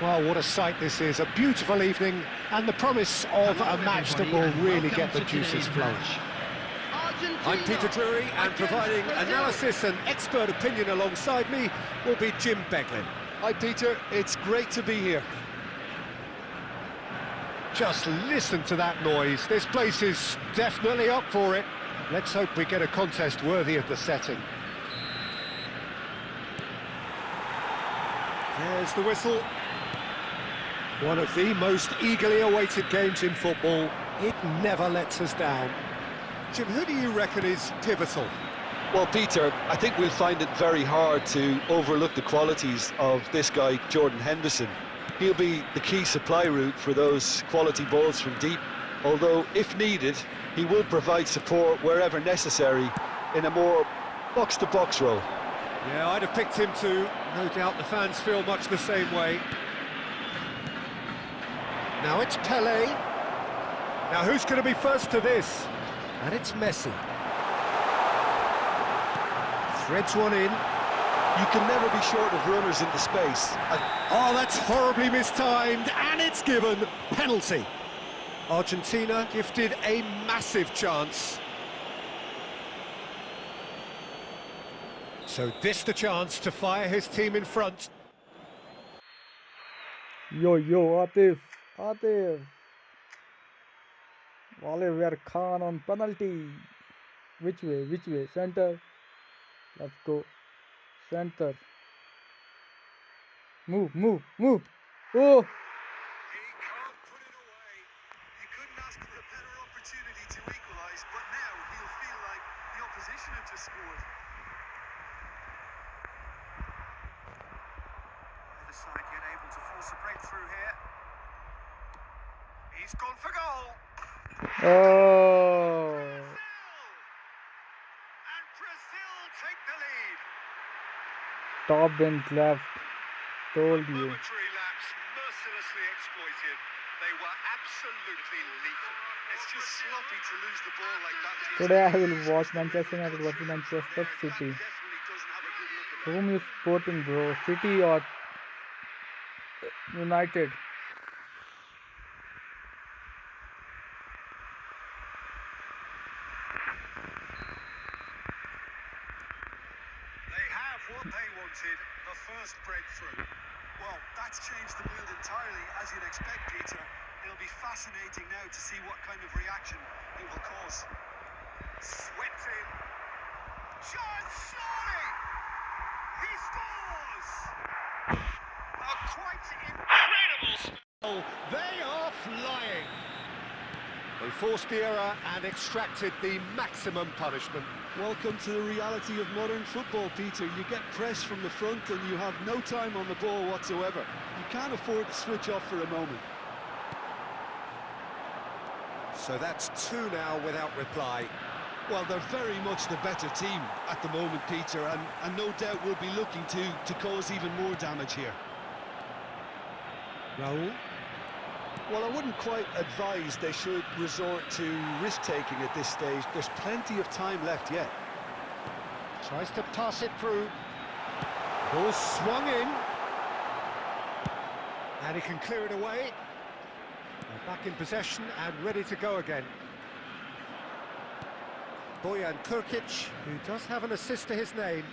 Well, what a sight this is. A beautiful evening and the promise of a match that will really get the juices flowing. I'm Peter Drury, and providing analysis and expert opinion alongside me will be Jim Beglin. Hi Peter, it's great to be here. Just listen to that noise. This place is definitely up for it. Let's hope we get a contest worthy of the setting. There's the whistle. One of the most eagerly awaited games in football. It never lets us down. Jim, who do you reckon is pivotal? Well, Peter, I think we'll find it very hard to overlook the qualities of this guy, Jordan Henderson. He'll be the key supply route for those quality balls from deep, although, if needed, he will provide support wherever necessary in a more box-to-box role. Yeah, I'd have picked him too. No doubt the fans feel much the same way. Now it's Pelé. Now who's going to be first to this? And it's Messi. Threads one in. You can never be short of runners into space. Oh, that's horribly mistimed, and it's given. Penalty. Argentina gifted a massive chance. So this the chance to fire his team in front. Yo, Atif. Oliver Khan on penalty. Which way? Center. Let's go. Center. Move. Oh! He can't put it away. You couldn't ask for a better opportunity to equalise, but now he'll feel like the opposition have just scored. Either side yet able to force a breakthrough here. He's gone for goal. Oh! And Brazil take the lead. Top bins left. Told you. Momentary lapse mercilessly exploited. They were absolutely lethal. It's just sloppy to lose the ball like that. Today I will watch Manchester United versus Manchester City. Whom you supporting, bro? City or United? They have what they wanted, the first breakthrough. Well, that's changed the mood entirely, as you'd expect, Peter. It'll be fascinating now to see what kind of reaction it will cause. Swept in. John Snorri! He scores! A quite incredible Oh, they are flying. They forced the error and extracted the maximum punishment. Welcome to the reality of modern football, Peter. You get pressed from the front and you have no time on the ball whatsoever. You can't afford to switch off for a moment. So that's two now without reply. Well, they're very much the better team at the moment, Peter, and no doubt will be looking to cause even more damage here. Raul. Well, I wouldn't quite advise they should resort to risk-taking at this stage. There's plenty of time left yet. Tries to pass it through. Ball swung in. And he can clear it away. They're back in possession and ready to go again. Bojan Kurkic, who does have an assist to his name.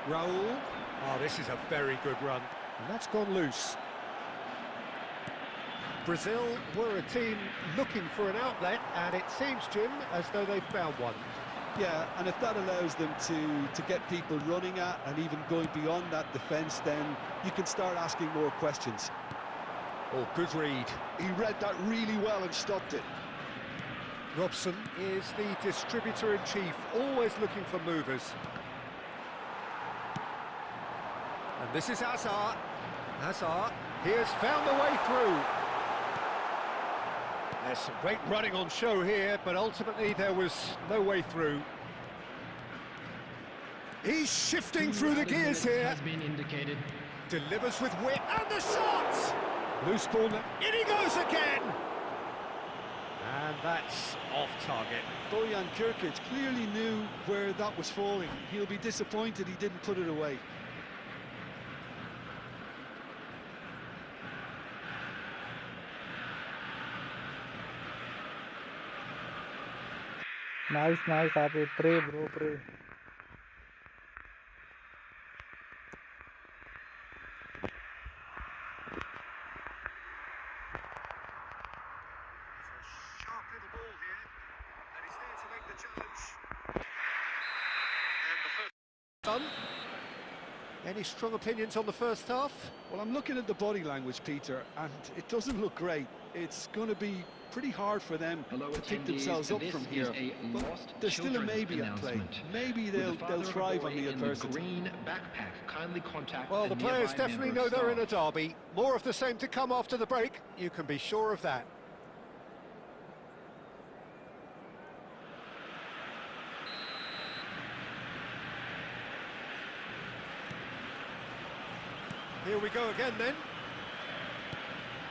Raul. Oh, this is a very good run. And that's gone loose. Brazil were a team looking for an outlet, and it seems, Jim, as though they've found one. Yeah, and if that allows them to get people running at and even going beyond that defence, then you can start asking more questions. Oh, good read. He read that really well and stopped it. Robson is the distributor-in-chief, always looking for movers. And this is Hazard. Hazard, he has found the way through. There's some great running on show here, but ultimately there was no way through. He's shifting through the gears here. Has been indicated. Delivers with wit, and the shot! Loose ball, in he goes again! And that's off target. Bojan Kurkic clearly knew where that was falling. He'll be disappointed he didn't put it away. Nice, nice, Ape. Pray, bro, pray. Sharp little ball here, and he's there to make the challenge. And the first done. Any strong opinions on the first half? Well, I'm looking at the body language, Peter, and it doesn't look great. It's going to be pretty hard for them to pick themselves up from here. But there's still a maybe at play. Maybe they'll thrive on the adversity. Well, the players definitely know they're in a derby. More of the same to come after the break. You can be sure of that. Here we go again then.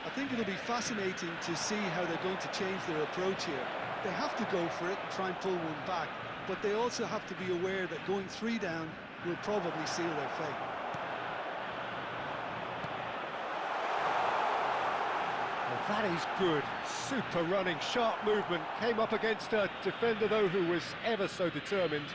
I think it'll be fascinating to see how they're going to change their approach here. They have to go for it and try and pull one back, but they also have to be aware that going 3 down will probably seal their fate. Well, that is good. Super running, sharp movement. Came up against a defender, though, who was ever so determined.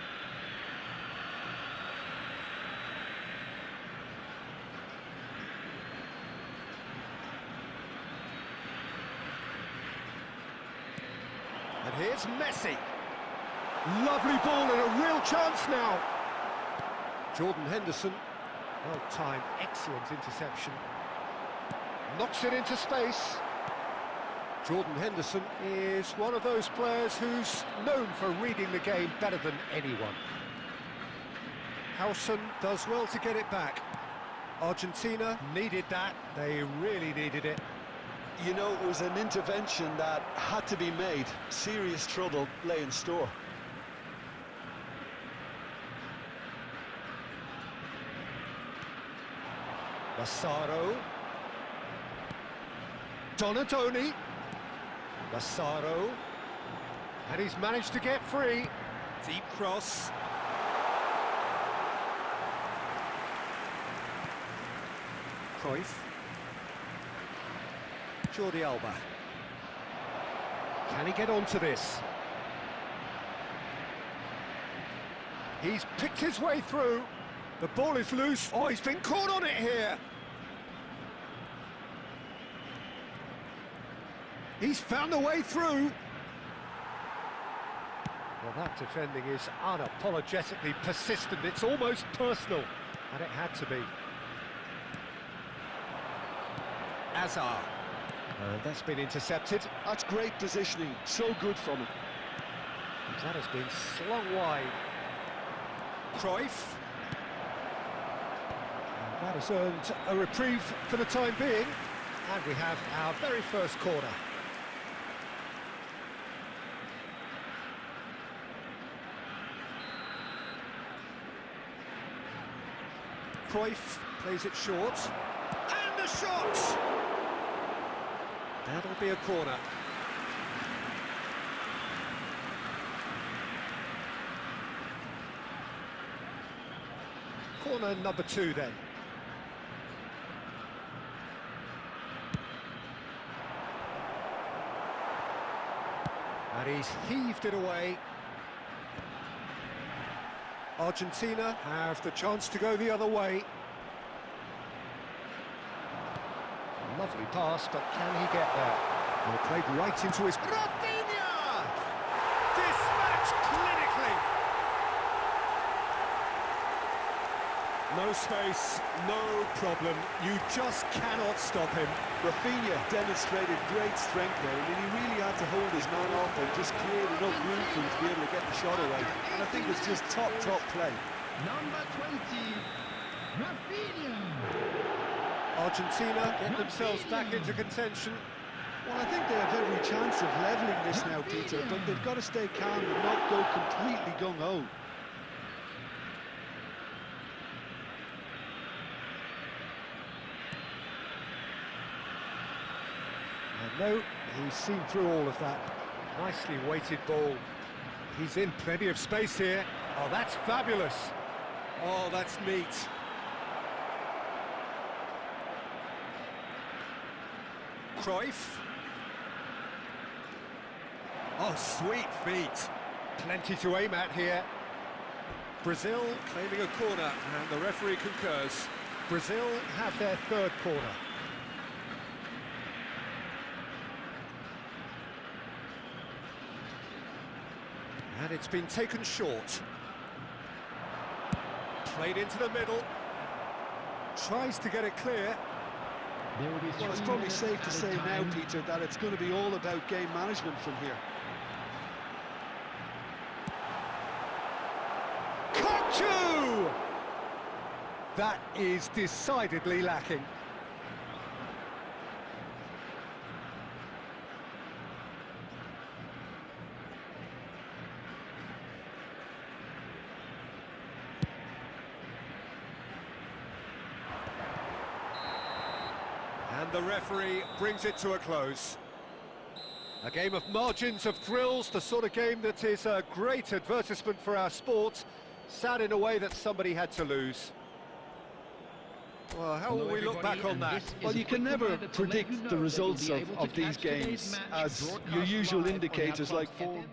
And here's Messi. Lovely ball and a real chance now. Jordan Henderson. Well timed, excellent interception. Knocks it into space. Jordan Henderson is one of those players who's known for reading the game better than anyone. Howson does well to get it back. Argentina needed that. They really needed it. You know, it was an intervention that had to be made. Serious trouble lay in store. Massaro. Donadoni. Massaro. And he's managed to get free. Deep cross. Cruyff. Jordi Alba. Can he get onto this? He's picked his way through. The ball is loose. Oh, he's been caught on it here. He's found a way through. Well, that defending is unapologetically persistent. It's almost personal, and it had to be. Azar. That's been intercepted. That's great positioning. So good from him. That has been slung wide. Cruyff. And that has earned a reprieve for the time being. And we have our very first corner. Cruyff plays it short. And the shot! That'll be a corner. Corner number 2 then. And he's heaved it away. Argentina have the chance to go the other way. Lovely pass, but can he get there? Well, played right into his... Rafinha! Dispatched clinically! No space, no problem. You just cannot stop him. Rafinha demonstrated great strength there. I mean, he really had to hold his man off and just create enough room for him to be able to get the shot away. And I think it's just top play. Number 20, Rafinha. Argentina get themselves back into contention. Well, I think they have every chance of levelling this now, Peter, but they've got to stay calm and not go completely gung-ho. And no, he's seen through all of that. Nicely weighted ball. He's in plenty of space here. Oh, that's fabulous. Oh, that's neat. Cruyff. Oh, sweet feet. Plenty to aim at here. Brazil claiming a corner, and the referee concurs. Brazil have their third corner. And it's been taken short. Played into the middle. Tries to get it clear. Well, it's probably safe to say now, Peter, that it's going to be all about game management from here. Kachu! That is decidedly lacking. And the referee brings it to a close. A game of margins of thrills, the sort of game that is a great advertisement for our sport. Sad in a way that somebody had to lose. Well, how will we look back on that? Well, you can never predict the results of these games, as your usual indicators like form.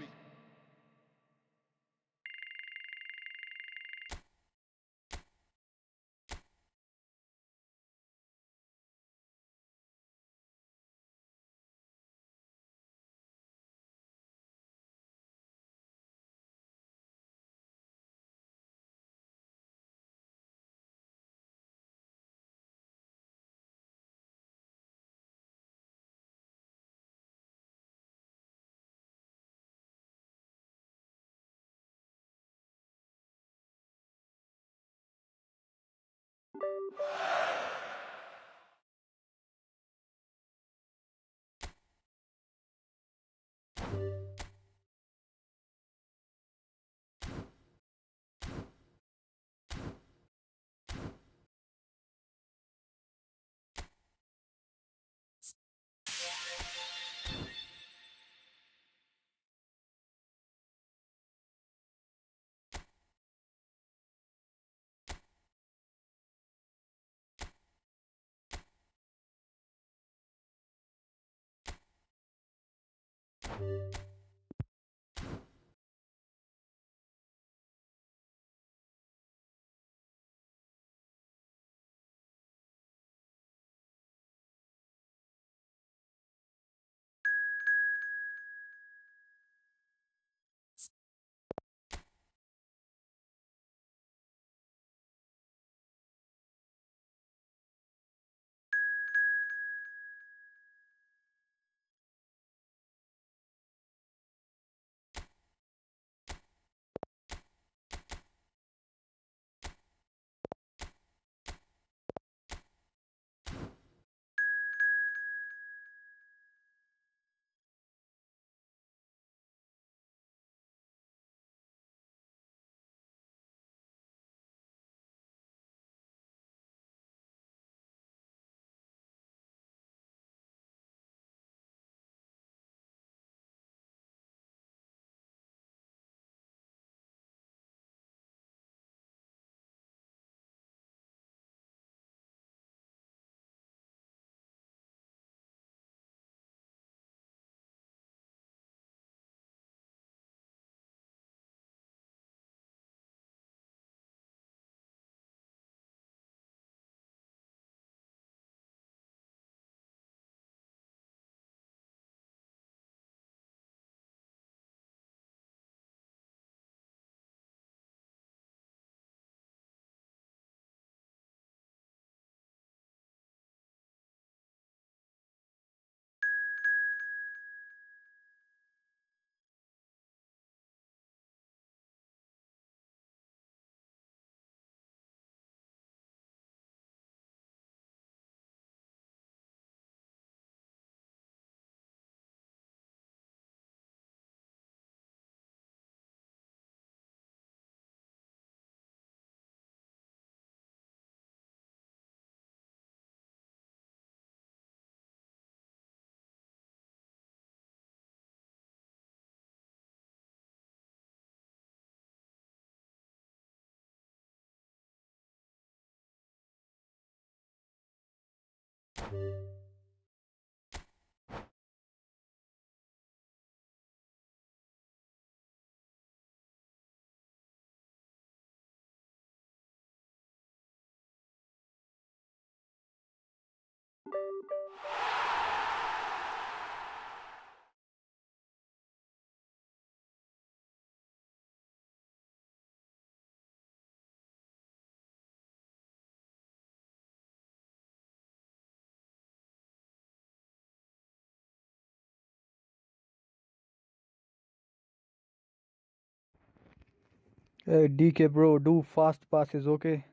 Hey, DK bro, do fast passes, okay?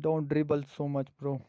Don't dribble so much, bro.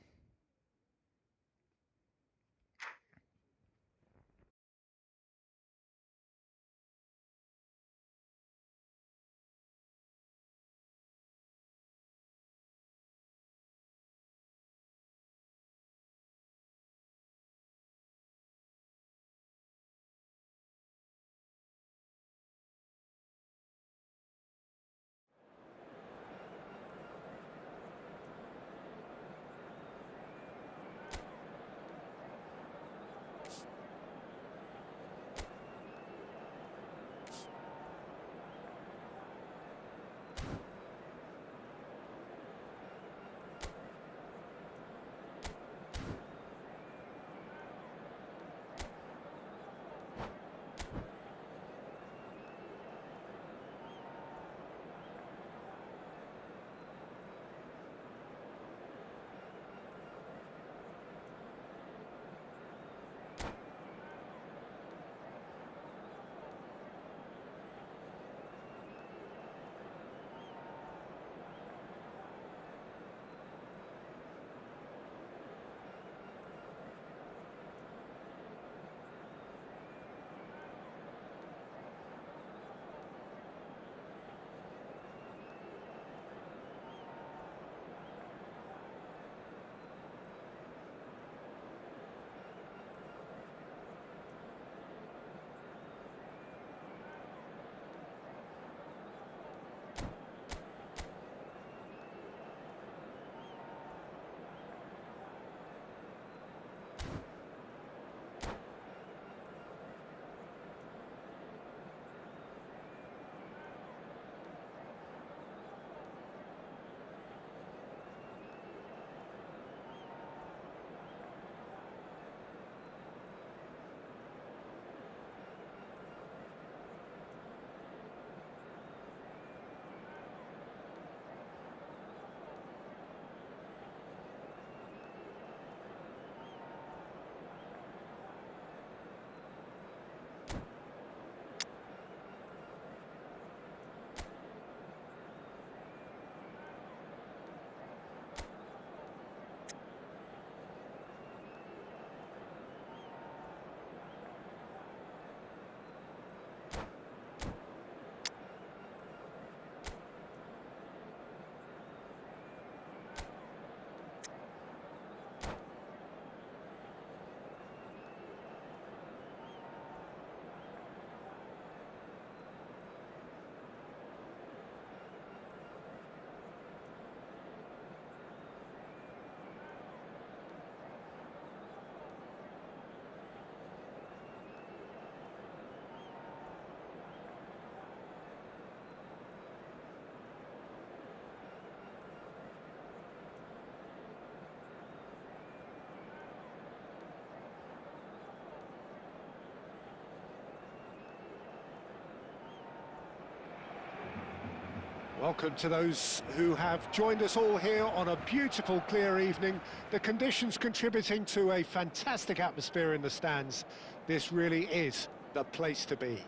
Welcome to those who have joined us all here on a beautiful, clear evening. The conditions contributing to a fantastic atmosphere in the stands. This really is the place to be.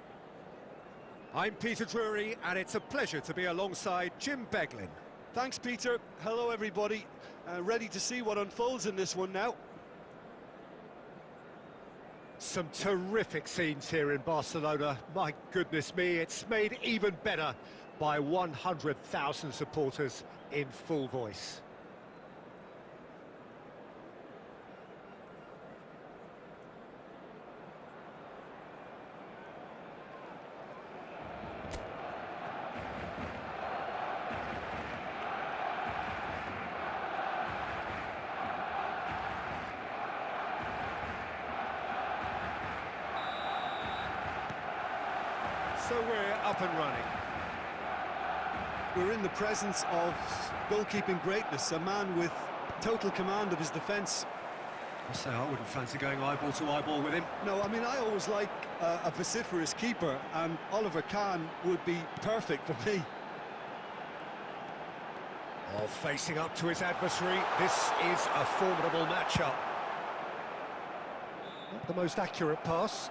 I'm Peter Drury, and it's a pleasure to be alongside Jim Beglin. Thanks, Peter. Hello, everybody. Ready to see what unfolds in this one now. Some terrific scenes here in Barcelona. My goodness me, it's made even better by 100,000 supporters in full voice. So we're up and running. We're in the presence of goalkeeping greatness, a man with total command of his defence. So I wouldn't fancy going eyeball to eyeball with him. No, I mean, I always like a vociferous keeper, and Oliver Kahn would be perfect for me. Oh, facing up to his adversary, this is a formidable matchup. Not the most accurate pass.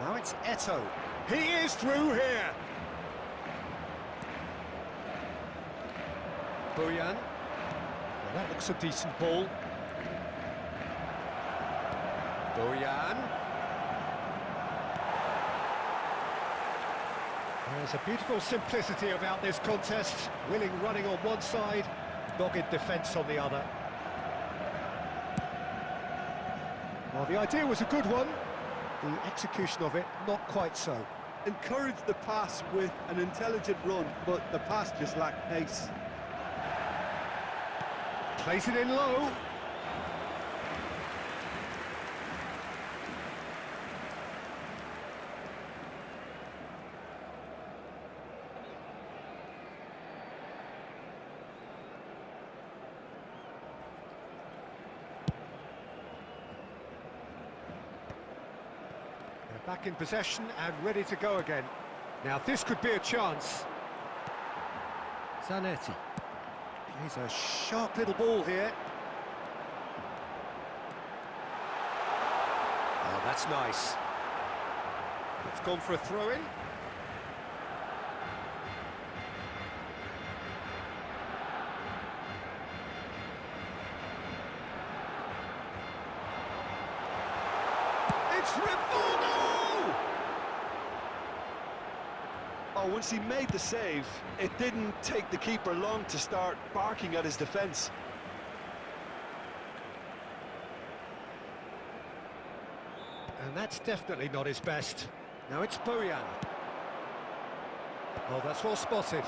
Now it's Eto'o. He is through here. Bojan. Well, that looks a decent ball. Bojan. There's a beautiful simplicity about this contest. Willing running on one side, dogged defence on the other. Well, the idea was a good one. The execution of it, not quite so. Encouraged the pass with an intelligent run, but the pass just lacked pace. Plays it in low. They're back in possession and ready to go again. Now this could be a chance. Zanetti. He's a sharp little ball here. Oh, that's nice. It's gone for a throw-in. It's Rivaldo! Oh, once he made the save, it didn't take the keeper long to start barking at his defence. And that's definitely not his best. Now it's Bojan. Oh, that's well spotted.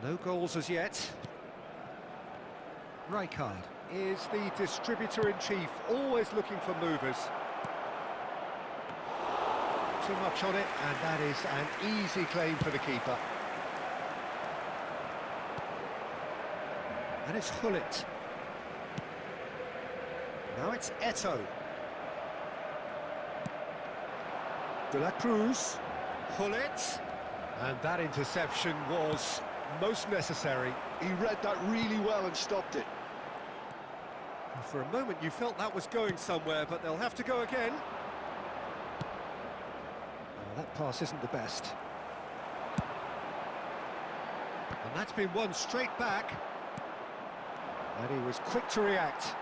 No goals as yet. Rijkaard is the distributor-in-chief, always looking for movers. Too much on it, and that is an easy claim for the keeper. And it's Hullet. Now it's Eto'o. De la Cruz. Hullet. And that interception was most necessary. He read that really well and stopped it. For a moment you felt that was going somewhere, but they'll have to go again. Oh, that pass isn't the best. And that's been won straight back. And he was quick to react.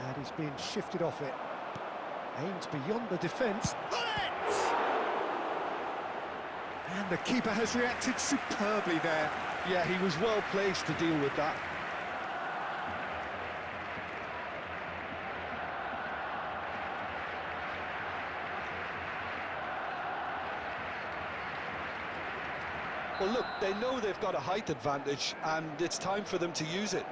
And he's been shifted off it. Aimed beyond the defence. And the keeper has reacted superbly there. Yeah, he was well placed to deal with that. Well, look, they know they've got a height advantage, and it's time for them to use it.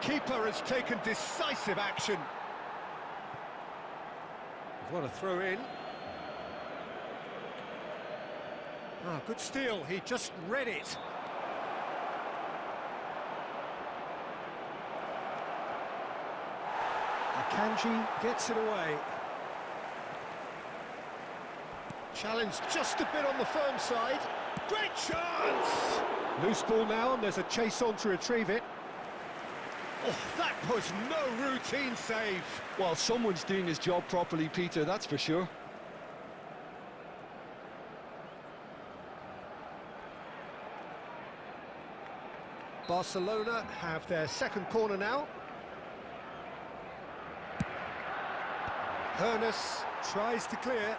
Keeper has taken decisive action. What a throw in. Ah, good steal, he just read it. Akanji gets it away. Challenge just a bit on the firm side. Great chance! Loose ball now, and there's a chase on to retrieve it. Oh, that was no routine save. Well, someone's doing his job properly, Peter, that's for sure. Barcelona have their second corner now. Hernes tries to clear.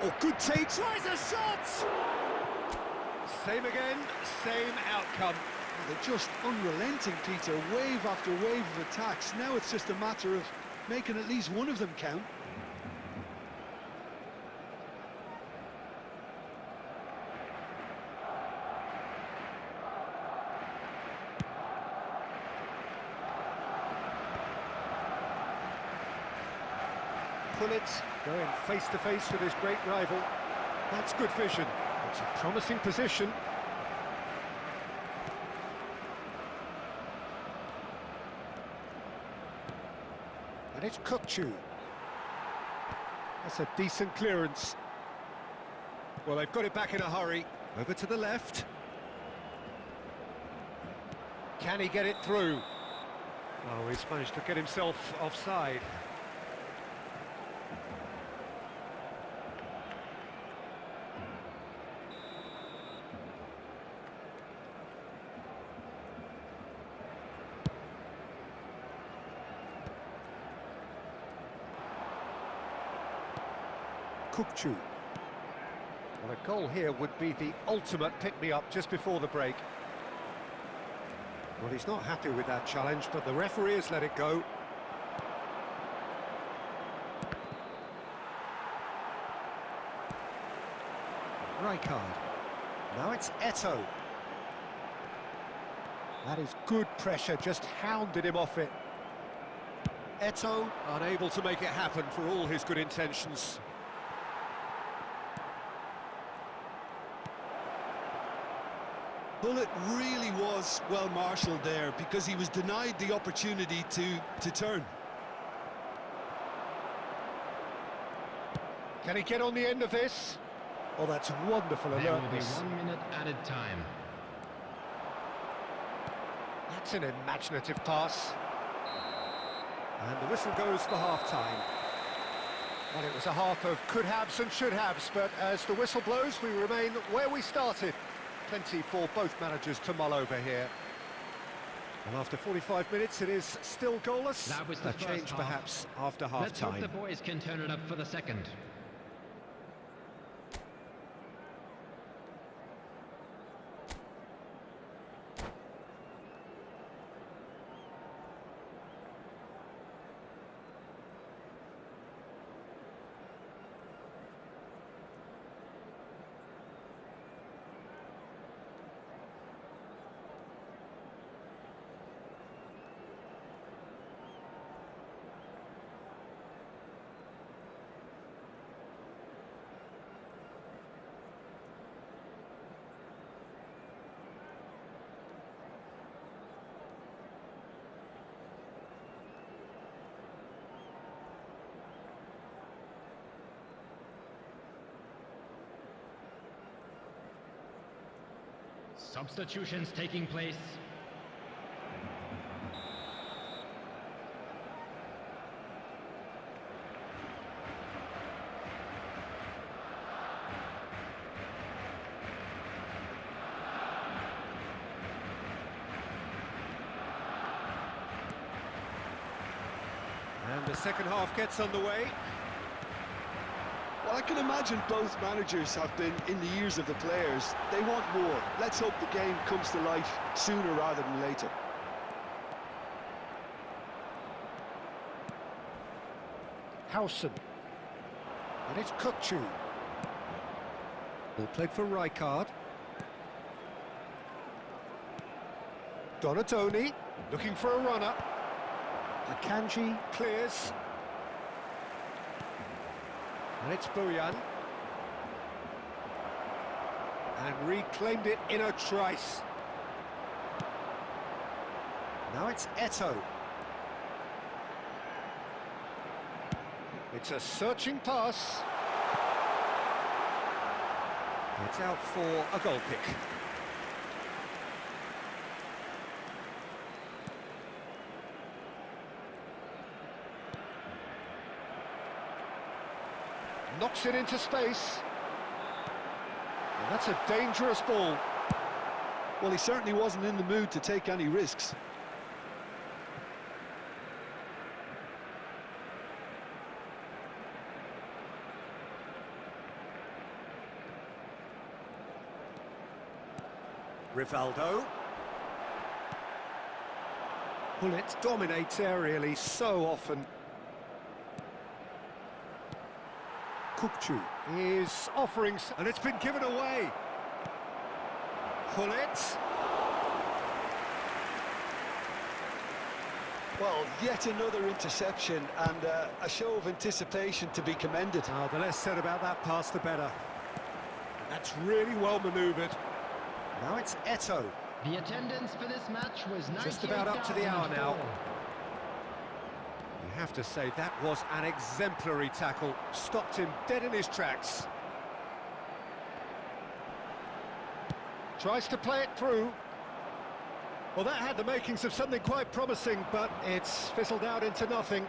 Oh, good take, tries a shot! Same again, same outcome. They're just unrelenting, Peter, wave after wave of attacks. Now it's just a matter of making at least one of them count. Pullet going face to face with his great rival. That's good vision. It's a promising position. And it's Kukçu. That's a decent clearance. Well, they've got it back in a hurry. Over to the left. Can he get it through? Oh, he's managed to get himself offside. Kukçu. Well, a goal here would be the ultimate pick-me-up just before the break. Well, he's not happy with that challenge, but the referee has let it go. Rijkaard. Now it's Eto'o. That is good pressure, just hounded him off it. Eto'o unable to make it happen for all his good intentions. Bullet really was well marshalled there because he was denied the opportunity to turn. Can he get on the end of this? Oh, that's wonderful alertness. There will be 1 minute added time. That's an imaginative pass. And the whistle goes for half-time. Well, it was a half of could-haves and should-haves, but as the whistle blows, we remain where we started. Plenty for both managers to mull over here. And after 45 minutes, it is still goalless. That was the A first change, half. perhaps, after Let's hope half-time. the boys can turn it up for the second. Substitutions taking place. And the second half gets underway. Well, I can imagine both managers have been in the ears of the players. They want more. Let's hope the game comes to life sooner rather than later. Howson. And it's Kukçu. Ball played for Rijkaard. Donatoni looking for a runner. Akanji clears. And it's Bojan. And reclaimed it in a trice. Now it's Eto'o. It's a searching pass. It's out for a goal kick. Knocks it into space. And that's a dangerous ball. Well, he certainly wasn't in the mood to take any risks. Rivaldo. Pullet dominates aerially so often. Kukçu is offering, and it's been given away. Pullet. Well, yet another interception and a show of anticipation to be commended. Oh, the less said about that pass, the better. That's really well manoeuvred. Now it's Eto'o. The attendance for this match was Just about up to the hour now. 98,004. You have to say that was an exemplary tackle. Stopped him dead in his tracks. Tries to play it through. Well, that had the makings of something quite promising, but it's fizzled out into nothing.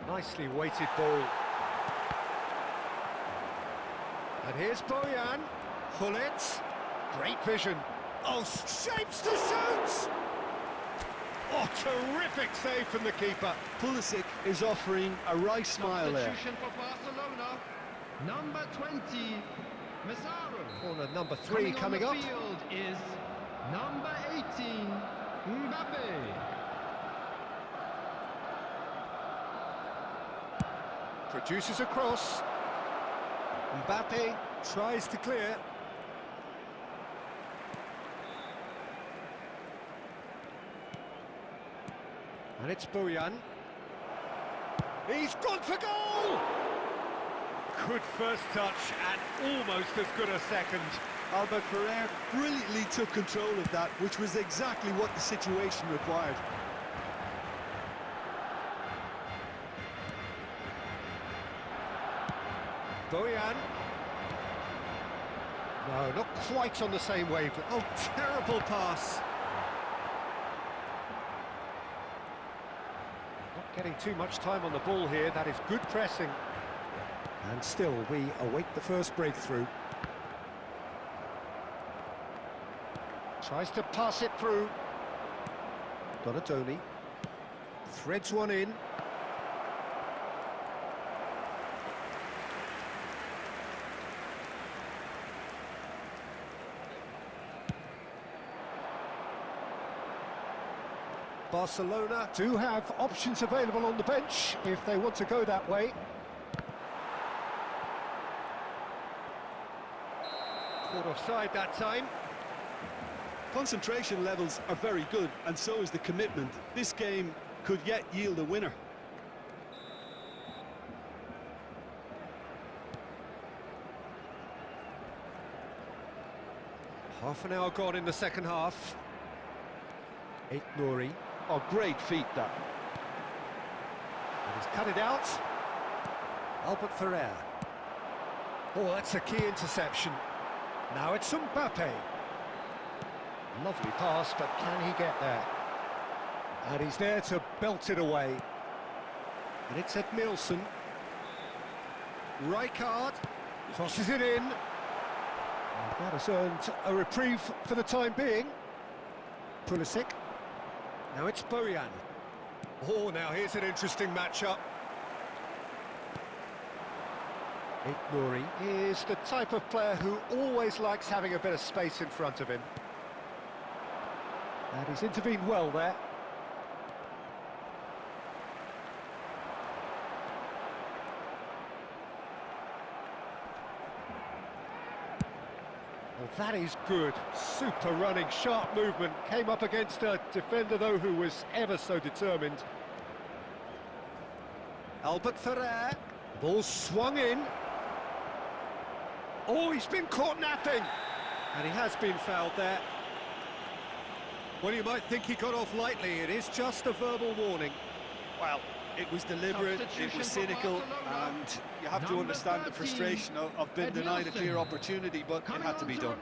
Nicely weighted ball. And here's Bojan. Hullet. Great vision. Oh, shapes to shoot! Oh, terrific save from the keeper. Pulisic is offering a right smile there. Substitution for Barcelona. Number 20, Mazzaro. Corner number 3 coming on up. the field is number 18, Mbappe. Produces a cross. Mbappe tries to clear. And it's Bojan. He's gone for goal! Good first touch and almost as good a second. Albert Ferrer brilliantly took control of that, which was exactly what the situation required. Bojan. No, not quite on the same wave. Oh, terrible pass. Not getting too much time on the ball here. That is good pressing. And still, we await the first breakthrough. Tries to pass it through. Donatoni. Threads one in. Barcelona do have options available on the bench if they want to go that way. Caught offside that time. Concentration levels are very good, and so is the commitment. This game could yet yield a winner. Half an hour gone in the second half. Nouri. Oh, great feat that. And he's cut it out. Albert Ferrer. Oh, that's a key interception. Now it's Mbappe. Lovely pass, but can he get there? And he's there to belt it away. And it's Edmilson. Rijkaard crosses it in. And that has earned a reprieve for the time being. Pulisic. Now it's Bojan. Oh, now here's an interesting matchup. Nouri is the type of player who always likes having a bit of space in front of him. And he's intervened well there. Well, that is good. Super running, sharp movement. Came up against a defender, though, who was ever so determined. Albert Ferrer. Ball swung in. Oh, he's been caught napping. And he has been fouled there. Well, you might think he got off lightly. It is just a verbal warning. Well, it was deliberate, it was cynical, and you have to understand the frustration of being denied a clear opportunity, but it had to be done.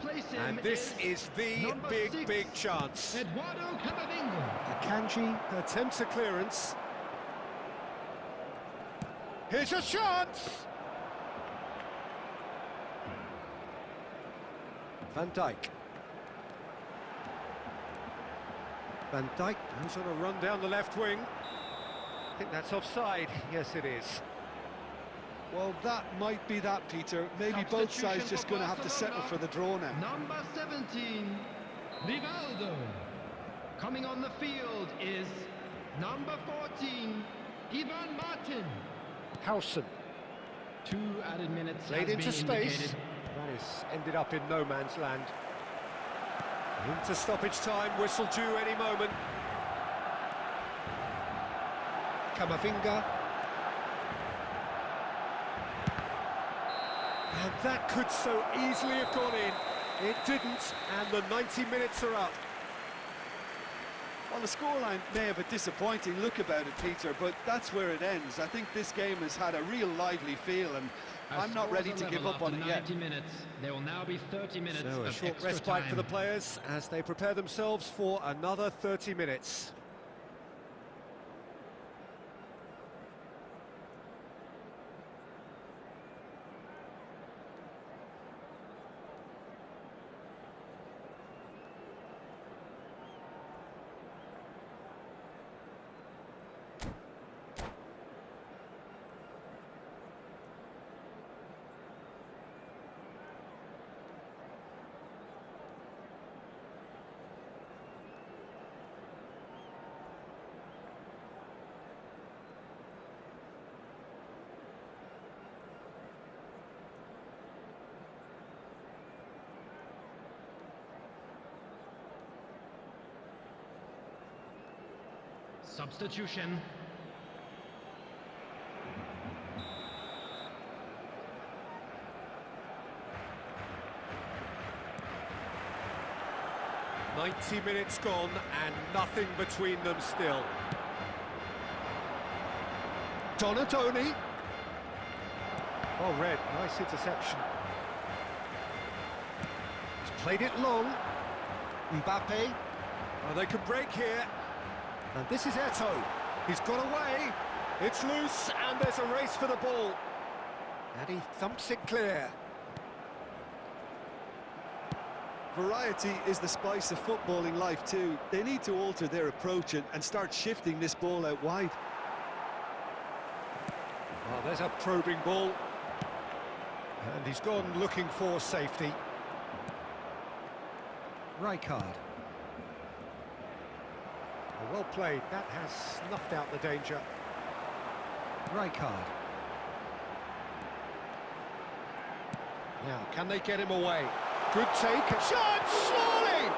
And this is the big chance. Eduardo Camavinga. Akanji attempts a clearance. Here's a chance! Van Dijk. Van Dijk goes on a run down the left wing. I think that's offside. Yes, it is. Well, that might be that, Peter. Maybe both sides just going to have to settle for the draw now. Number 17, Rivaldo. Coming on the field is number 14, Ivan Martin. Howson. 2 added minutes Played has into been space. indicated. That is ended up in no man's land. Into stoppage time, whistle due any moment. Kamavinga. And that could so easily have gone in. It didn't, and the 90 minutes are up. Well, the scoreline may have a disappointing look about it, Peter, but that's where it ends. I think this game has had a real lively feel, and I'm not ready to give up on it yet. 90 minutes. There will now be 30 minutes So a of short extra respite time. for the players as they prepare themselves for another 30 minutes. Substitution. "90 minutes gone and nothing between them still. Donatoni. Oh, red, nice interception. He's played it long. Mbappe. Oh, they can break here. And this is Eto'o. He's got away. It's loose, and there's a race for the ball. And he thumps it clear. Variety is the spice of footballing life too. They need to alter their approach and start shifting this ball out wide. Oh, there's a probing ball. And he's gone looking for safety. Rijkaard. Oh, well played. That has snuffed out the danger. Rijkaard. Now, can they get him away? Good take. Shot! Surely!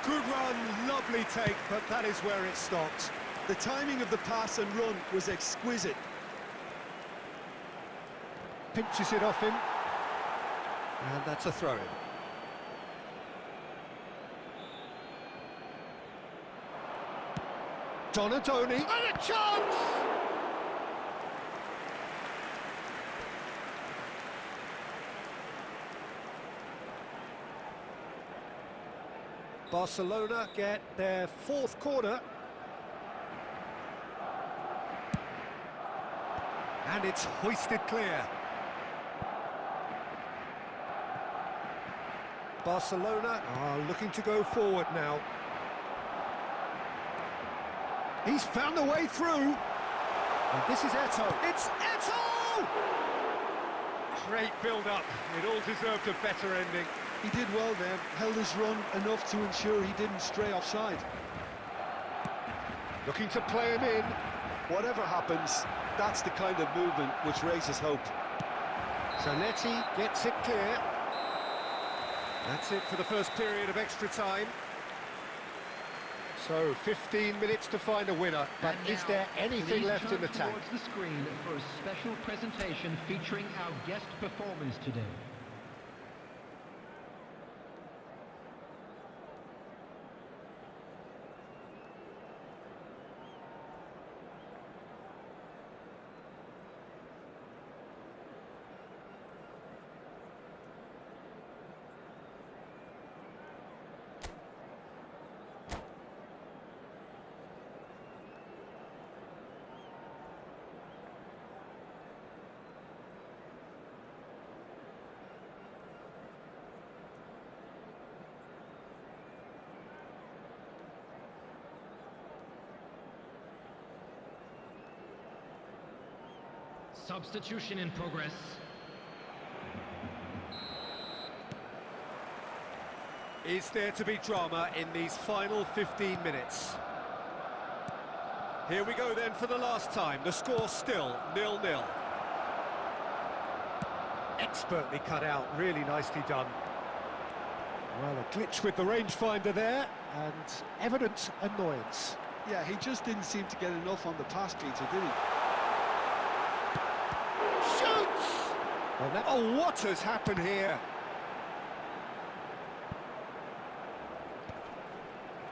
Good run, lovely take, but that is where it stopped. The timing of the pass and run was exquisite. Pinches it off him. And that's a throw-in. Donatoni, and a chance! Barcelona get their fourth corner. And it's hoisted clear. Barcelona are looking to go forward now. He's found a way through. And this is Eto'o. It's Eto'o! Great build-up. It all deserved a better ending. He did well there, held his run enough to ensure he didn't stray offside. Looking to play him in. Whatever happens, that's the kind of movement which raises hope. Zanetti gets it clear. That's it for the first period of extra time. So, 15 minutes to find a winner, but And is now, there anything please left in turn the tank? towards the screen for a special presentation featuring our guest performers today. Substitution in progress. Is there to be drama in these final 15 minutes? Here we go then for the last time. The score still 0-0. Expertly cut out, really nicely done. Well, a glitch with the rangefinder there, and evident annoyance. Yeah, he just didn't seem to get enough on the pass, Peter, did he? Shoots! Well, oh, what has happened here?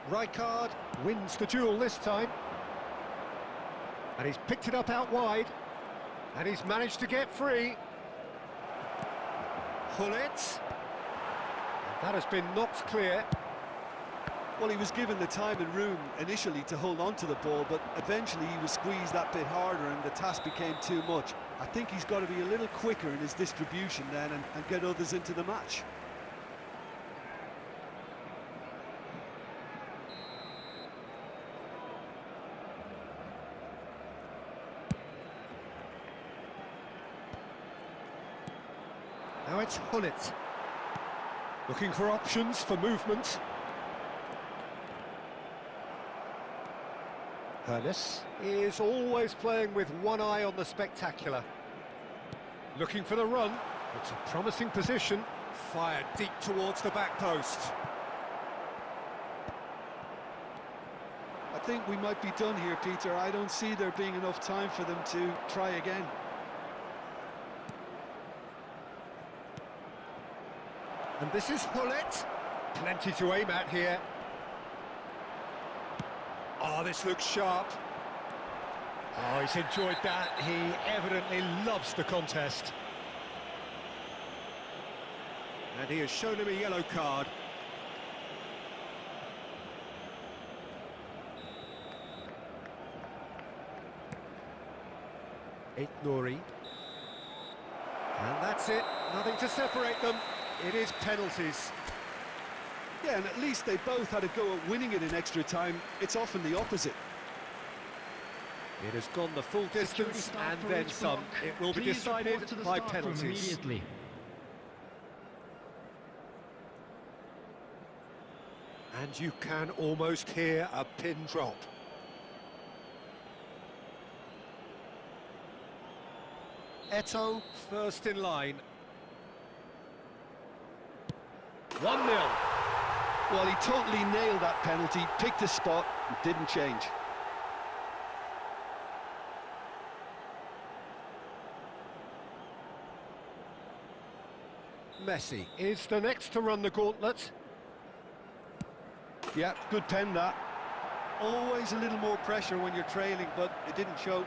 Rijkaard wins the duel this time. And he's picked it up out wide. And he's managed to get free. Gullit. That has been knocked clear. Well, he was given the time and room initially to hold on to the ball, but eventually he was squeezed that bit harder and the task became too much. I think he's got to be a little quicker in his distribution then and get others into the match. Now it's Gullit. Looking for options for movement. Hoeneß is always playing with one eye on the spectacular. Looking for the run. It's a promising position. Fired deep towards the back post. I think we might be done here, Peter. I don't see there being enough time for them to try again. And this is Gullit. Plenty to aim at here. Oh, this looks sharp. Oh, he's enjoyed that. He evidently loves the contest. And he has shown him a yellow card. Nouri. And that's it. Nothing to separate them. It is penalties. Yeah, and at least they both had a go at winning it in extra time. It's often the opposite. It has gone the full distance and then some. It will be decided by penalties. Immediately. And you can almost hear a pin drop. Eto'o first in line. 1-0. Well, he totally nailed that penalty, picked a spot, and didn't change. Messi is the next to run the gauntlet. Yeah, good pen that. Always a little more pressure when you're trailing, but it didn't show.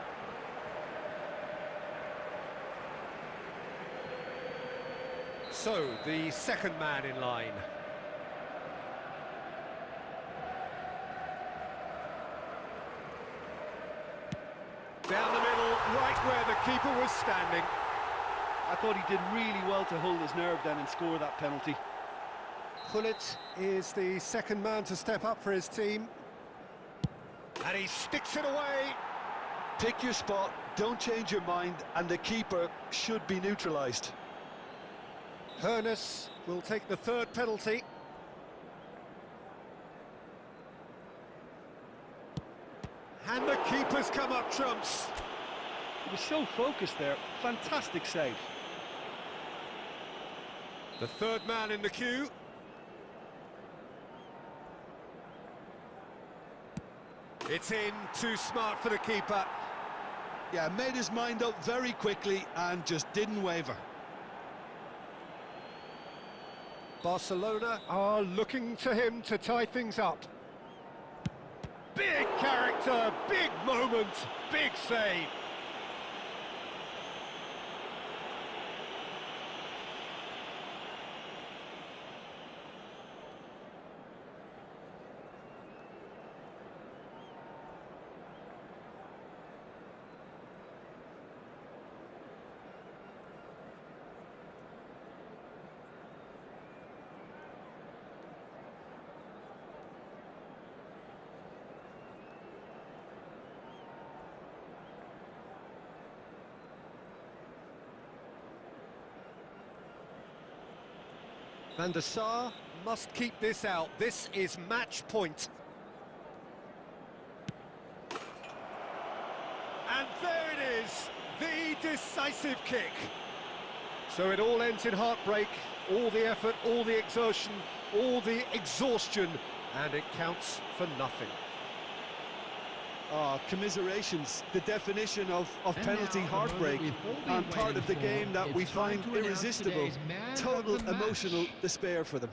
So, the second man in line. Down the middle, right where the keeper was standing. I thought he did really well to hold his nerve then and score that penalty. Gullit is the second man to step up for his team. And he sticks it away. Pick your spot, don't change your mind, and the keeper should be neutralised. Hoeneß will take the third penalty. And the keeper's come up trumps. He was so focused there. Fantastic save. The third man in the queue. It's in, too smart for the keeper. Yeah, made his mind up very quickly and just didn't waver. Barcelona are looking to him to tie things up. Big character, big moment, big save. Van der Sar must keep this out. This is match point. And there it is, the decisive kick. So it all ends in heartbreak, all the effort, all the exertion, all the exhaustion, and it counts for nothing. Commiserations, the definition of penalty heartbreak, and part of the game that we find irresistible. Total emotional despair for them.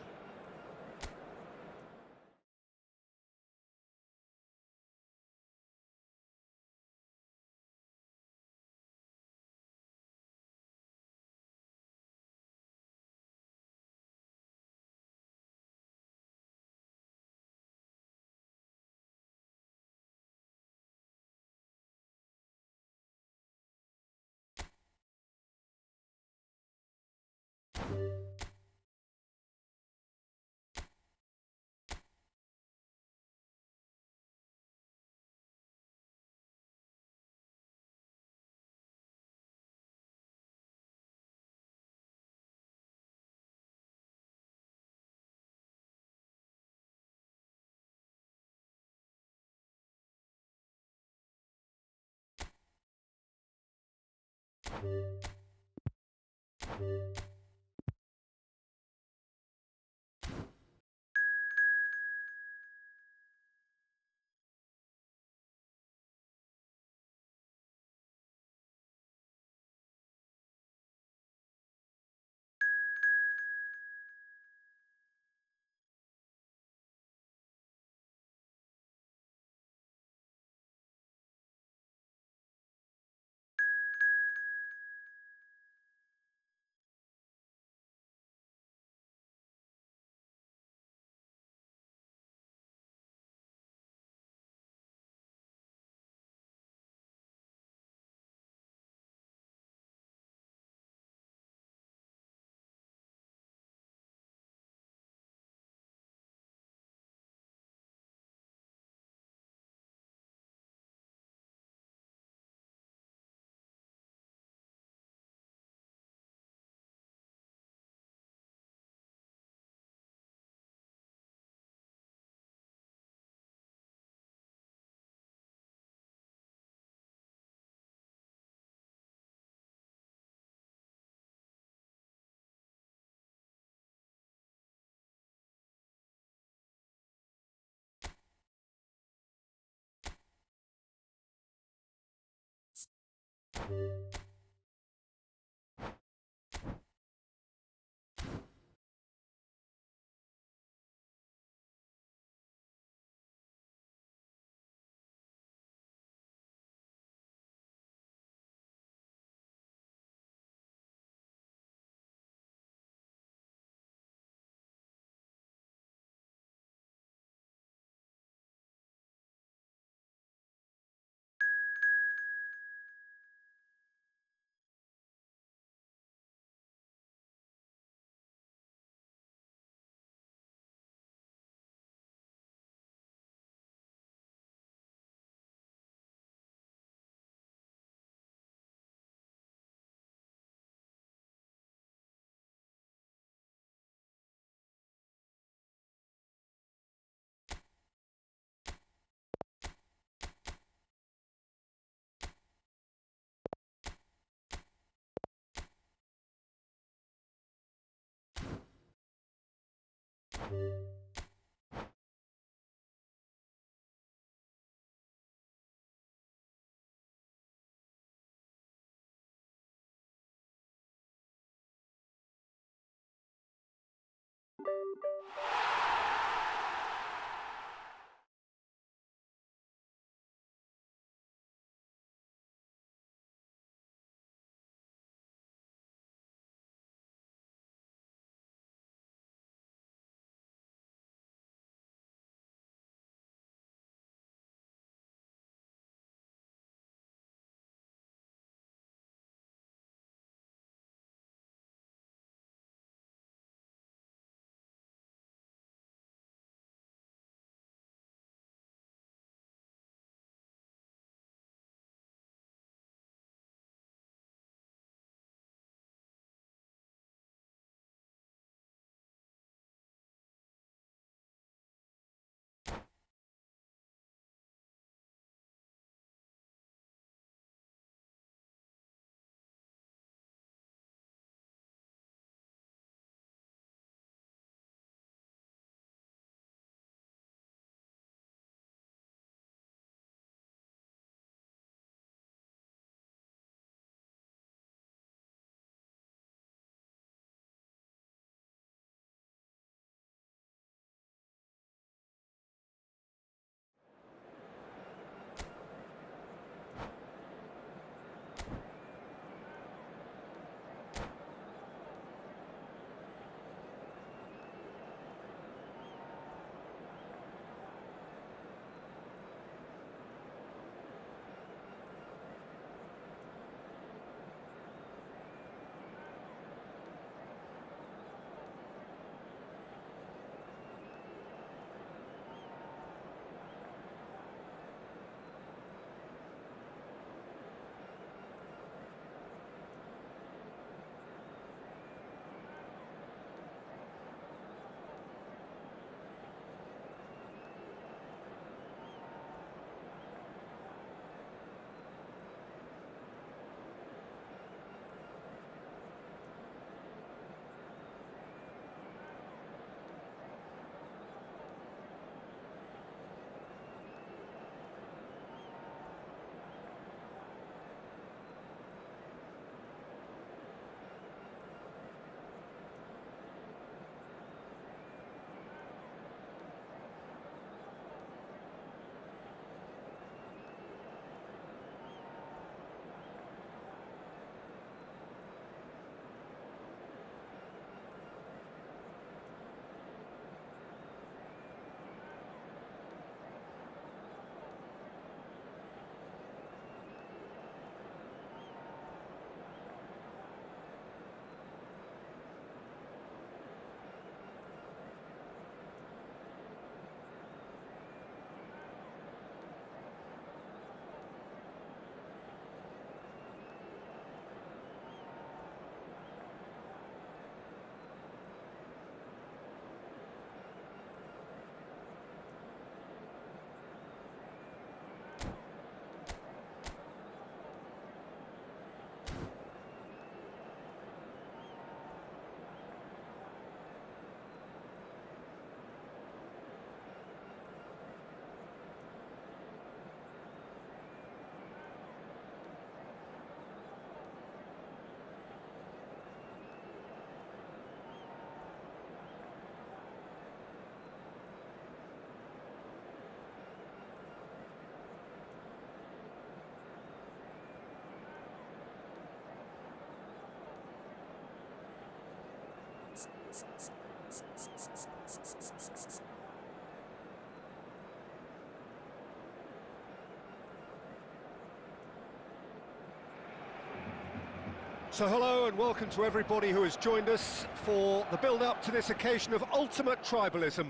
So hello and welcome to everybody who has joined us for the build-up to this occasion of ultimate tribalism.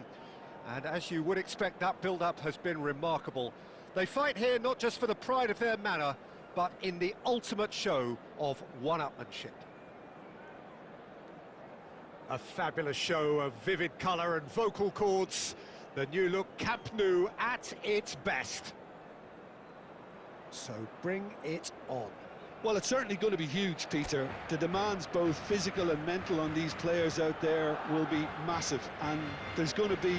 And as you would expect, that build-up has been remarkable. They fight here not just for the pride of their manor, but in the ultimate show of one-upmanship. A fabulous show of vivid colour and vocal cords. The new look Camp Nou at its best. So bring it on. Well, it's certainly going to be huge, Peter. The demands, both physical and mental, on these players out there will be massive, and there's going to be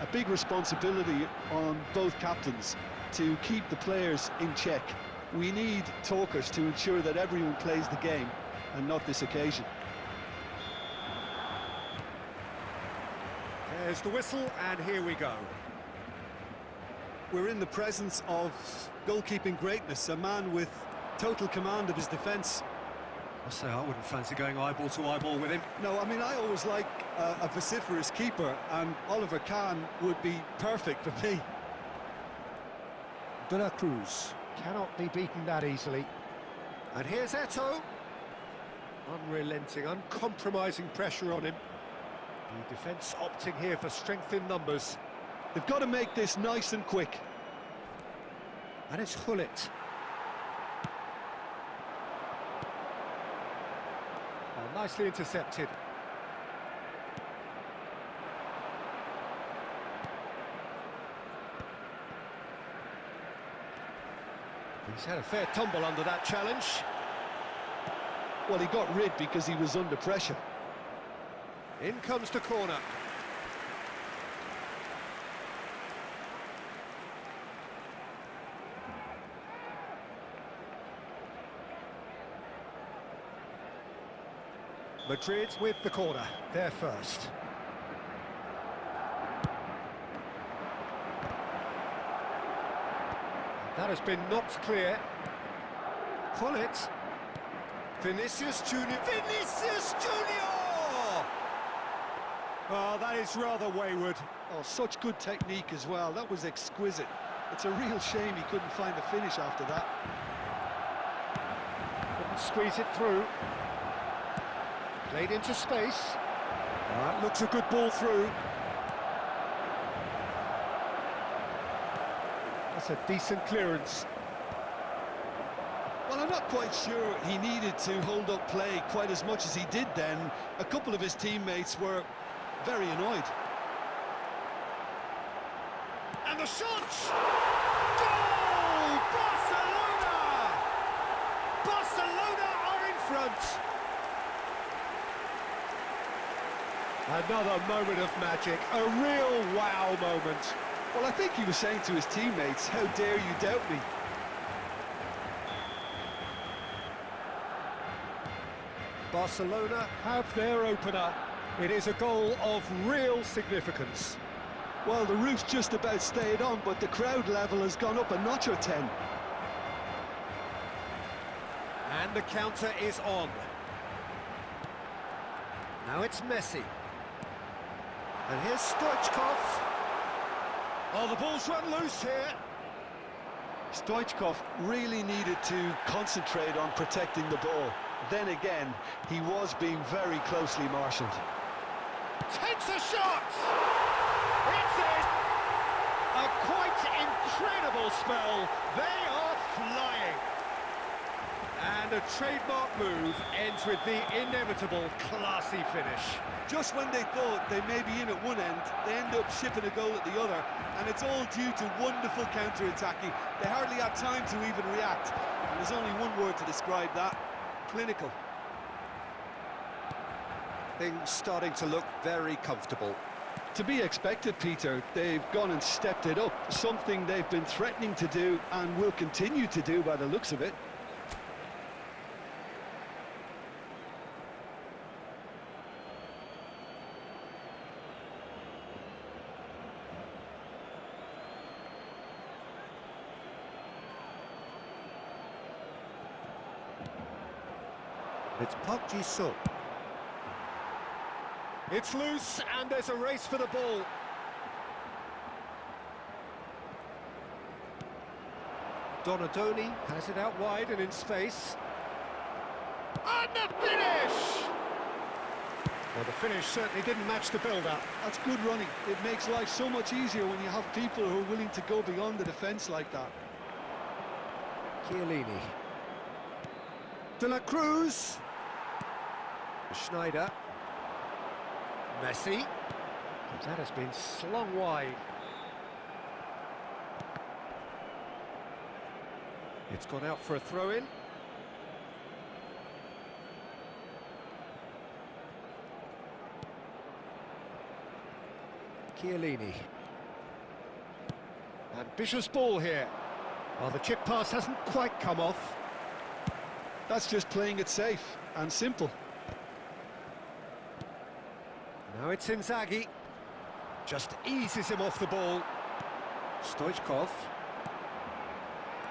a big responsibility on both captains to keep the players in check. We need talkers to ensure that everyone plays the game, and not this occasion. There's the whistle, and here we go. We're in the presence of goalkeeping greatness, a man with total command of his defence. I'll say I wouldn't fancy going eyeball to eyeball with him. No, I mean, I always like a vociferous keeper, and Oliver Kahn would be perfect for me. De La Cruz cannot be beaten that easily. And here's Eto'o. Unrelenting, uncompromising pressure on him. The defence opting here for strength in numbers. They've got to make this nice and quick. And it's Hullet. Nicely intercepted. He's had a fair tumble under that challenge. Well, he got rid because he was under pressure. In comes the corner. Madrid with the corner, they're first. That has been knocked clear. Hullet. Vinicius Junior. Vinicius Junior! Oh, that is rather wayward. Oh, such good technique as well. That was exquisite. It's a real shame he couldn't find the finish after that. Couldn't squeeze it through. Played into space. That looks a good ball through. That's a decent clearance. Well, I'm not quite sure he needed to hold up play quite as much as he did then. A couple of his teammates were very annoyed. And the shot! Goal! Barcelona! Barcelona are in front! Another moment of magic, a real wow moment. Well, I think he was saying to his teammates, how dare you doubt me? Barcelona have their opener. It is a goal of real significance. Well, the roof's just about stayed on, but the crowd level has gone up a notch or 10. And the counter is on. Now it's Messi. And here's Stoichkov. Oh, the ball's run loose here. Stoichkov really needed to concentrate on protecting the ball. Then again, he was being very closely marshalled. Takes a shot! It's in! A quite incredible spell. They are flying. And a trademark move ends with the inevitable classy finish. Just when they thought they may be in at one end, they end up shipping a goal at the other, and it's all due to wonderful counter-attacking. They hardly had time to even react, and there's only one word to describe that: clinical. Things starting to look very comfortable. To be expected, Peter. They've gone and stepped it up, something they've been threatening to do and will continue to do by the looks of it. It's Park Ji-sung. It's loose and there's a race for the ball. Donadoni has it out wide and in space. And the finish! Well, the finish certainly didn't match the build-up. That's good running. It makes life so much easier when you have people who are willing to go beyond the defence like that. Chiellini. De la Cruz. Schneider. Messi. That has been slung wide. It's gone out for a throw-in. Chiellini. Ambitious ball here. Well, the chip pass hasn't quite come off. That's just playing it safe and simple. Now it's Inzaghi. Just eases him off the ball. Stoichkov.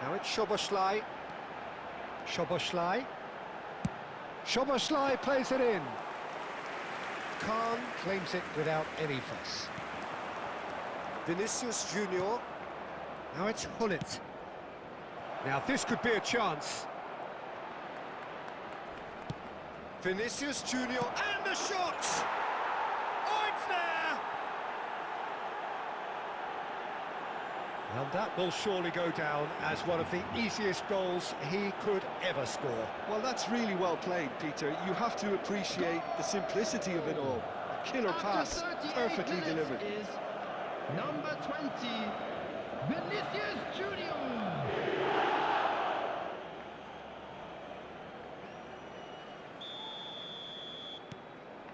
Now it's Szoboszlai. Szoboszlai. Szoboszlai plays it in. Khan claims it without any fuss. Vinicius Junior. Now it's Hullet. Now this could be a chance. Vinicius Junior and the shot! Oh, it's there! And that will surely go down as one of the easiest goals he could ever score. Well, that's really well played, Peter. You have to appreciate the simplicity of it all. A killer pass, perfectly delivered. Is number 20, Vinicius Junior.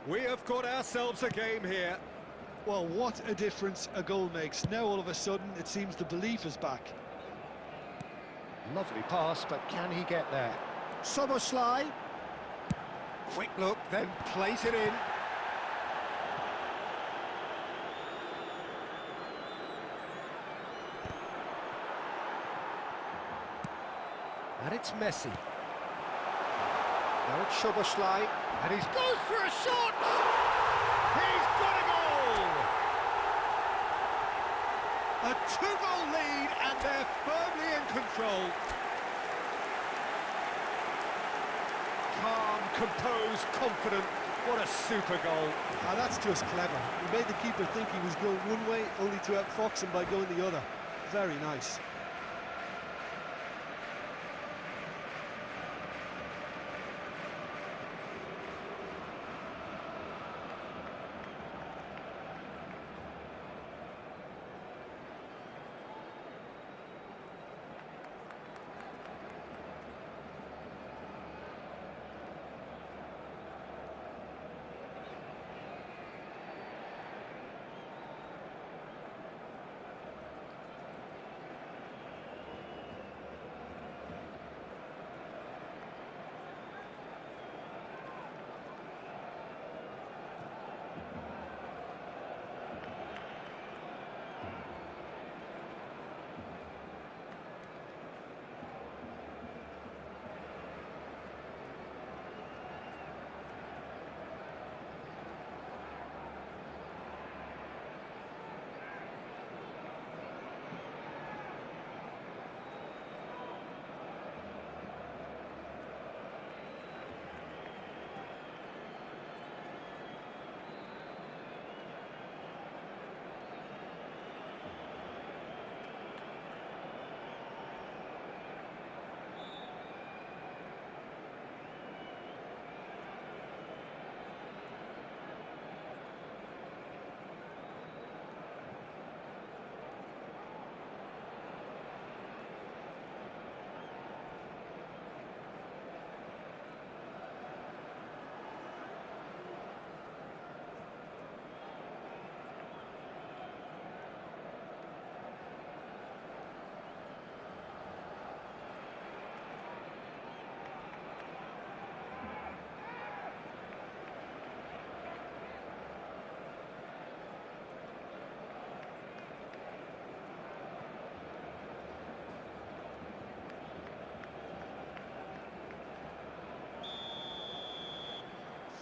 We have got ourselves a game here. Well, what a difference a goal makes. Now all of a sudden it seems the belief is back. Lovely pass, but can he get there? Szoboszlai. Quick look, then plays it in. And it's Messi. Now it's Szoboszlai. And he goes for a shot! He's got a goal! A two-goal lead, and they're firmly in control. Calm, composed, confident. What a super goal. Ah, that's just clever. He made the keeper think he was going one way, only to outfox him by going the other. Very nice.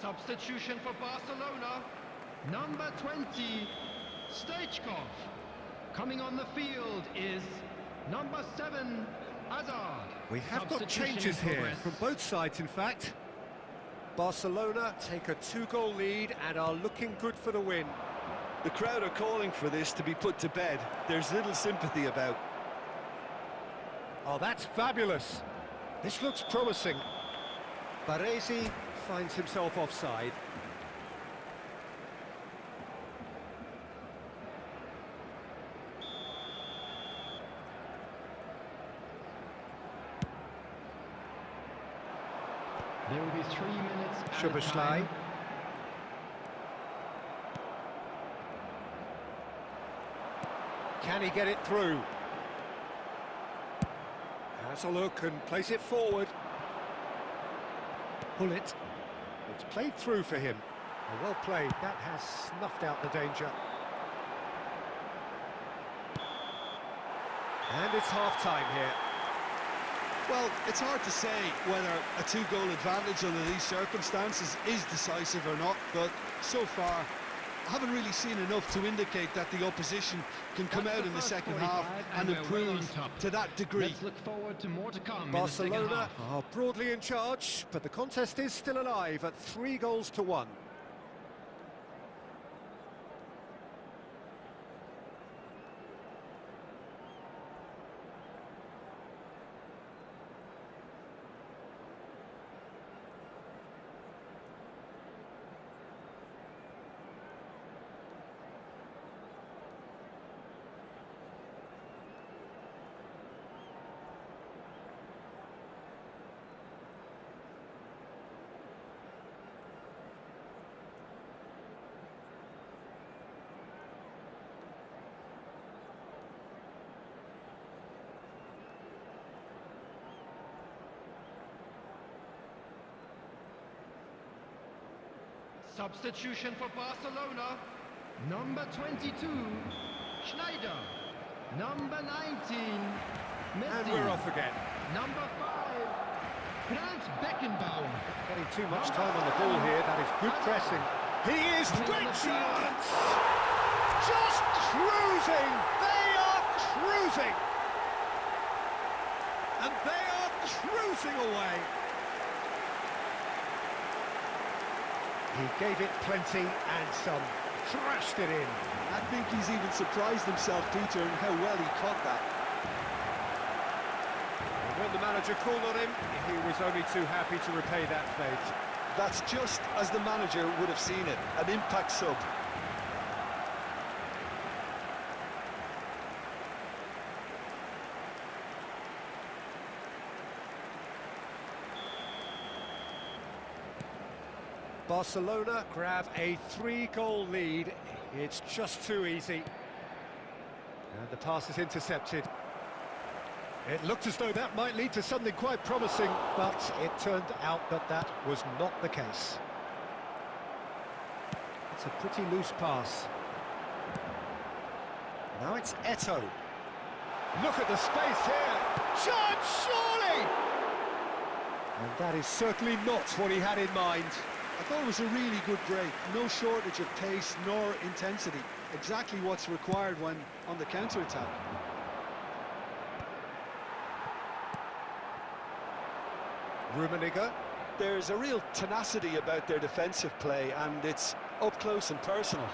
Substitution for Barcelona. Number 20, Stoichkov. Coming on the field is number 7, Hazard. We have got Substitution changes in here, progress. from both sides in fact. Barcelona take a 2-goal lead and are looking good for the win. The crowd are calling for this to be put to bed. There's little sympathy about. Oh, that's fabulous. This looks promising. Baresi finds himself offside. There will be 3 minutes at a Szoboszlai. time. Can he get it through? Has a look and plays it forward. Pull it. It's played through for him. Well played. That has snuffed out the danger. And it's half-time here. Well, it's hard to say whether a 2-goal advantage under these circumstances is decisive or not, but so far I haven't really seen enough to indicate that the opposition can come out in the second half and improve to that degree. Let's look forward to more to come in the second Barcelona half. are broadly in charge, but the contest is still alive at 3-1. Substitution for Barcelona. Number 22, Schneider. Number 19, Messi. And we're off again. Number 5, Franz Beckenbauer. Getting too much time on the ball here. That is good pressing. He is great chance! Just cruising! They are cruising! And they are cruising away. He gave it plenty and some. Thrashed it in. I think he's even surprised himself, Peter, in how well he caught that. And when the manager called on him, he was only too happy to repay that fate. That's just as the manager would have seen it, an impact sub. Barcelona grab a 3-goal lead. It's just too easy. And the pass is intercepted. It looked as though that might lead to something quite promising, but it turned out that that was not the case. It's a pretty loose pass. Now it's Eto'o. Look at the space here. Chance, surely! And that is certainly not what he had in mind. I thought it was a really good break. No shortage of pace nor intensity. Exactly what's required when on the counter-attack. Rummenigge. There's a real tenacity about their defensive play, and it's up close and personal.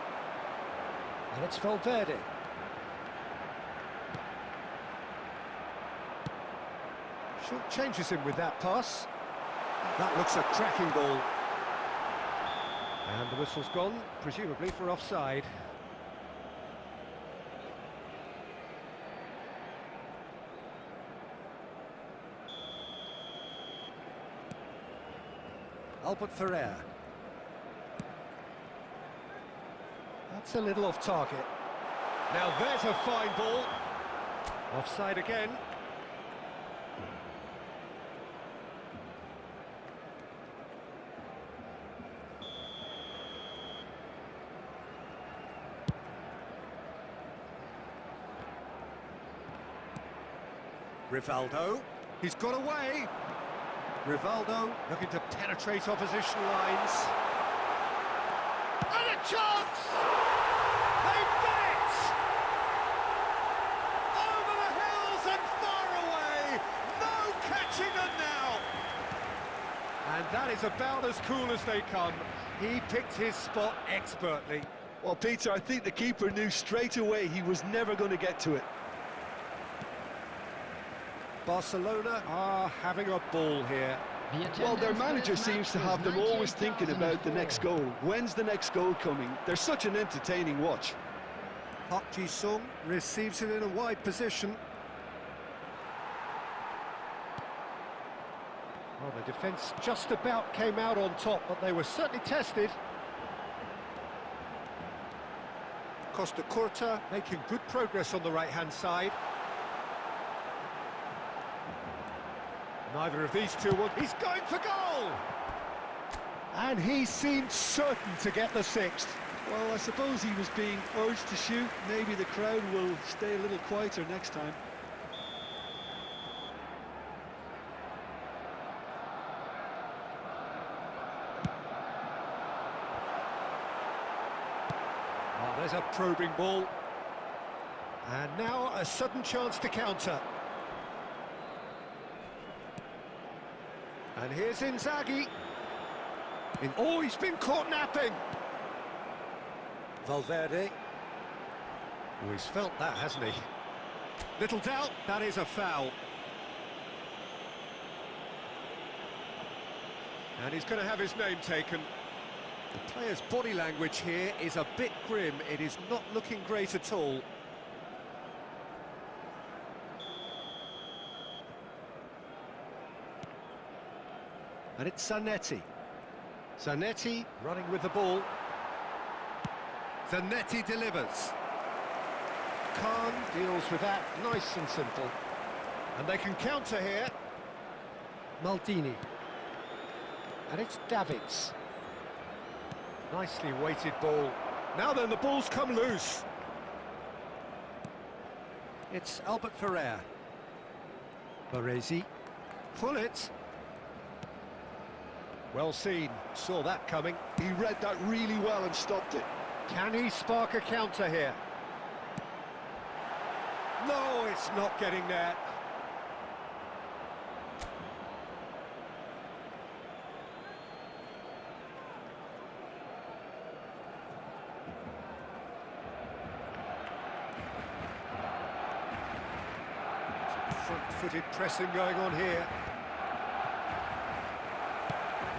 And it's Valverde. Short changes him with that pass. That looks a cracking ball. And the whistle's gone, presumably for offside. Albert Ferrer. That's a little off target. Now there's a fine ball. Offside again. Rivaldo, he's got away. Rivaldo looking to penetrate opposition lines. And a chance! They've done it! Over the hills and far away! No catching them now! And that is about as cool as they come. He picked his spot expertly. Well, Peter, I think the keeper knew straight away he was never going to get to it. Barcelona are having a ball here. Well, their manager seems to have them always thinking about the next goal. When's the next goal coming? They're such an entertaining watch. Park Ji-sung receives it in a wide position. Well, the defence just about came out on top, but they were certainly tested. Costa Curta making good progress on the right-hand side. Neither of these two will... He's going for goal! And he seemed certain to get the sixth. Well, I suppose he was being urged to shoot. Maybe the crowd will stay a little quieter next time. Oh, there's a probing ball. And now a sudden chance to counter. And here's Inzaghi. Oh, he's been caught napping. Valverde. Oh, he's felt that, hasn't he? Little doubt, that is a foul. And he's going to have his name taken. The player's body language here is a bit grim. It is not looking great at all. And it's Zanetti. Zanetti running with the ball. Zanetti delivers. Khan deals with that, nice and simple. And they can counter here. Maldini. And it's Davids. Nicely weighted ball. Now then, the ball's come loose. It's Albert Ferrer. Baresi. Pull it. Well seen, saw that coming. He read that really well and stopped it. Can he spark a counter here? No, it's not getting there. Front-footed pressing going on here.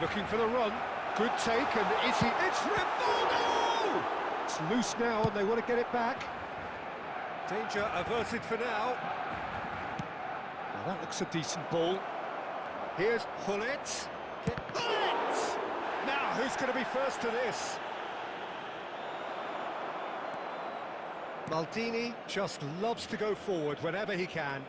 Looking for the run. Good take, and is he... It's Rivaldo! It's loose now, and they want to get it back. Danger averted for now. Now that looks a decent ball. Here's Hullet. Hullet! Now, who's going to be first to this? Maldini just loves to go forward whenever he can.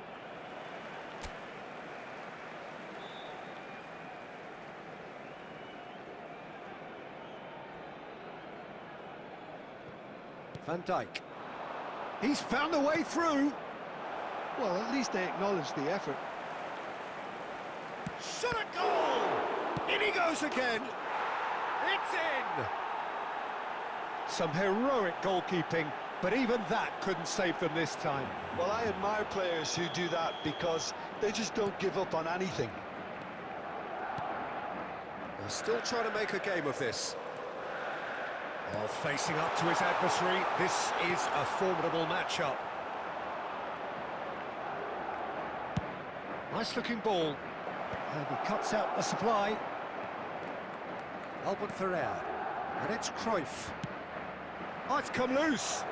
Van Dijk. He's found a way through. Well, at least they acknowledge the effort. Shot a goal! In he goes again. It's in. Some heroic goalkeeping, but even that couldn't save them this time. Well, I admire players who do that because they just don't give up on anything. They're still trying to make a game of this. Well, facing up to his adversary, this is a formidable matchup. Nice-looking ball. And he cuts out the supply. Albert Ferrer. And it's Cruyff. Oh, it's come loose.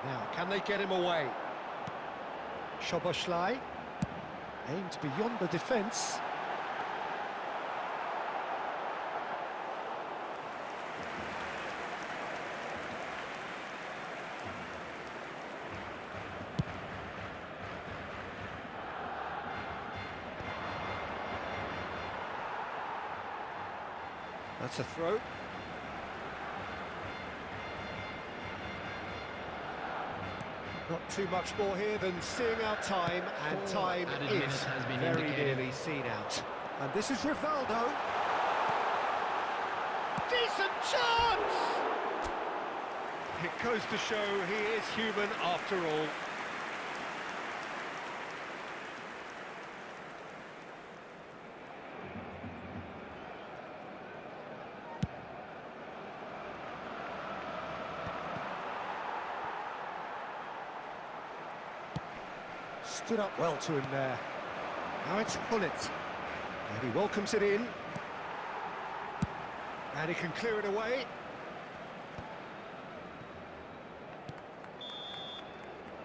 Now, can they get him away? Szoboszlai. Aimed beyond the defence. That's a throw. Not too much more here than seeing out time, and time is very nearly seen out. And this is Rivaldo. Decent chance! It goes to show he is human after all. Stood up well to him there. Now it's Hullet. And he welcomes it in. And he can clear it away.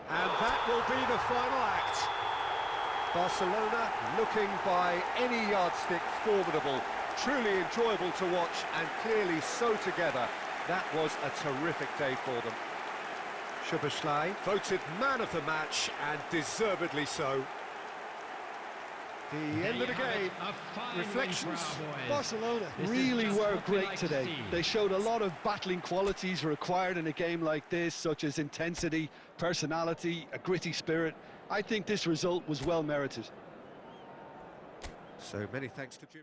And that will be the final act. Barcelona looking by any yardstick formidable. Truly enjoyable to watch and clearly so together. That was a terrific day for them. Szoboszlai voted man of the match and deservedly so. The end of the game, reflections. Barcelona really were great today. They showed a lot of battling qualities required in a game like this, such as intensity, personality, a gritty spirit. I think this result was well merited. So many thanks to Jim.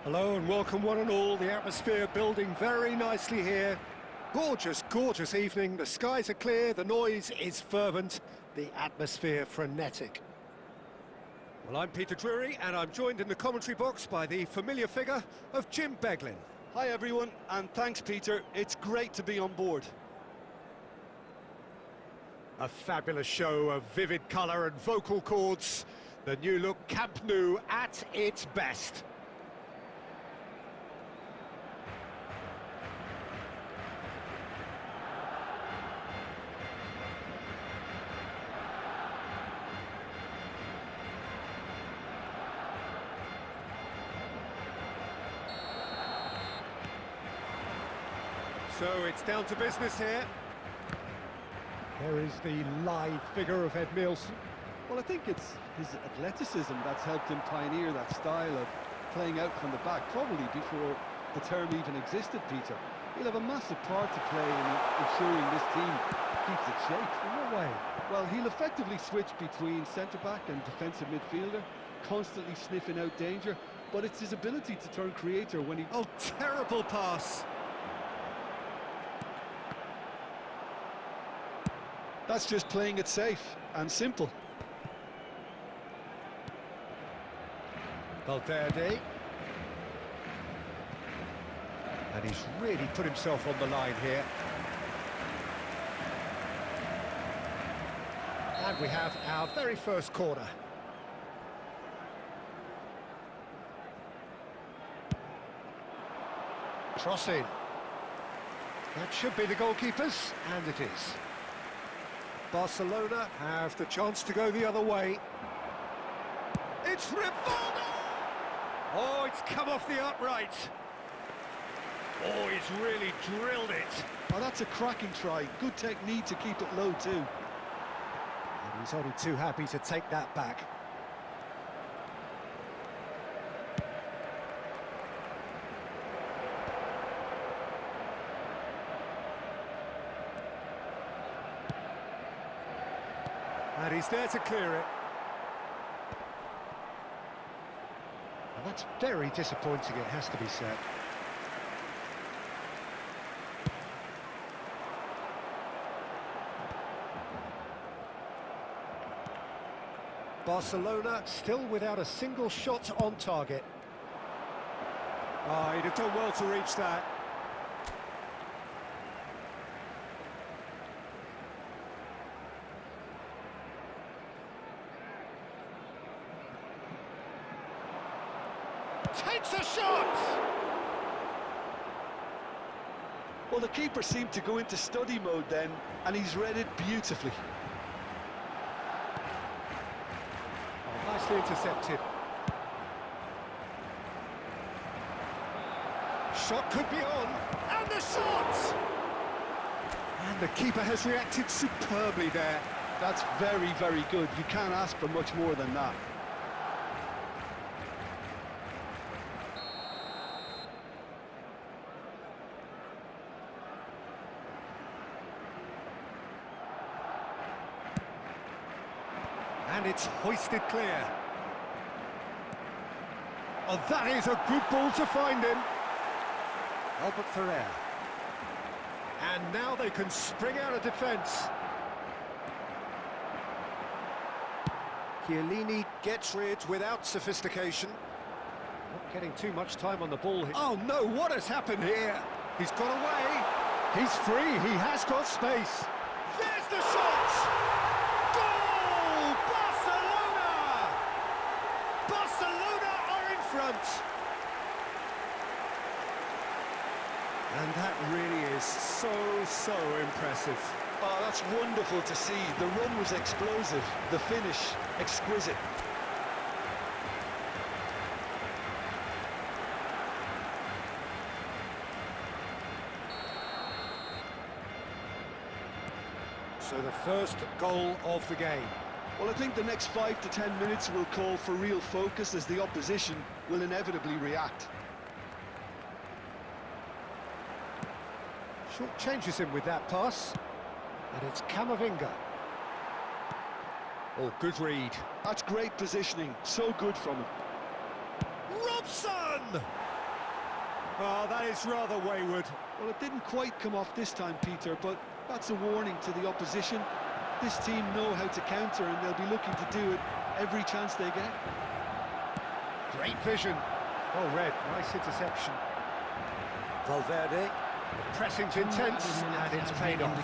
Hello and welcome one and all. The atmosphere building very nicely here. Gorgeous, gorgeous evening. The skies are clear, the noise is fervent, the atmosphere frenetic. Well, I'm Peter Drury and I'm joined in the commentary box by the familiar figure of Jim Beglin. Hi everyone, and thanks Peter, it's great to be on board. A fabulous show of vivid colour and vocal cords. The new look Camp Nou at its best. So it's down to business here. There is the live figure of Ed Milson. Well, I think it's his athleticism that's helped him pioneer that style of playing out from the back, probably before the term even existed, Peter. He'll have a massive part to play in ensuring this team keeps its shape. In what way? Well, he'll effectively switch between centre-back and defensive midfielder, constantly sniffing out danger, but it's his ability to turn creator when he... Oh, terrible pass! That's just playing it safe and simple. Valverde. And he's really put himself on the line here. And we have our very first corner. Cross in. That should be the goalkeepers, and it is. Barcelona have the chance to go the other way. It's Rivaldo! Oh, it's come off the upright. Oh, he's really drilled it. Oh, that's a cracking try. Good technique to keep it low, too. And he's only too happy to take that back. And he's there to clear it. And that's very disappointing, it has to be said. Barcelona still without a single shot on target. Oh, he'd have done well to reach that. Takes a shot! Well, the keeper seemed to go into study mode then, and he's read it beautifully. Oh, nicely intercepted. Shot could be on, and the shot! And the keeper has reacted superbly there. That's very, very good. You can't ask for much more than that. And it's hoisted clear. Oh, that is a good ball to find him. Albert Ferrer. And now they can spring out of defence. Chiellini gets rid without sophistication. Not getting too much time on the ball here. Oh no, what has happened here? He's got away. He's free, he has got space. There's the shot! Goal! Barcelona! Barcelona are in front. And that really is so impressive. Oh, that's wonderful to see. The run was explosive, the finish exquisite. So the first goal of the game. Well, I think the next 5 to 10 minutes will call for real focus as the opposition will inevitably react. Short changes him with that pass. And it's Camavinga. Oh, good read. That's great positioning. So good from him. Robson! Oh, that is rather wayward. Well, it didn't quite come off this time, Peter, but that's a warning to the opposition. This team know how to counter, and they'll be looking to do it every chance they get. Great vision. Oh, Red, nice interception. Valverde, the pressing's intense, and it's paid off.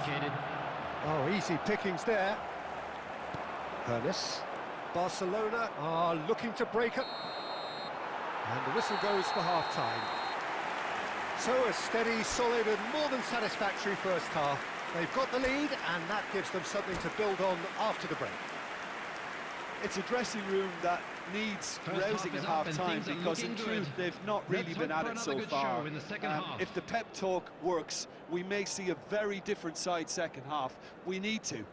Oh, easy pickings there. Ernest. Barcelona are looking to break it. And the whistle goes for half-time. So a steady, solid and more than satisfactory first half. They've got the lead, and that gives them something to build on after the break. It's a dressing room that needs rousing at half-time because in truth they've not really been at it so far. If the pep talk works, we may see a very different side second half. We need to.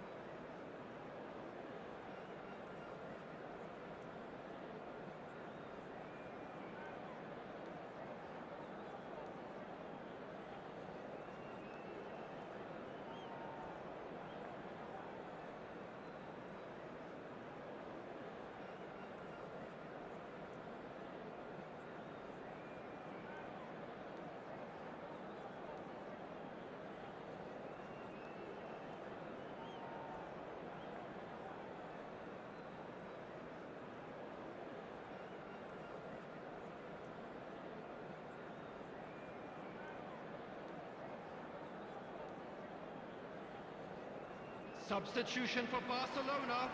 Substitution for Barcelona.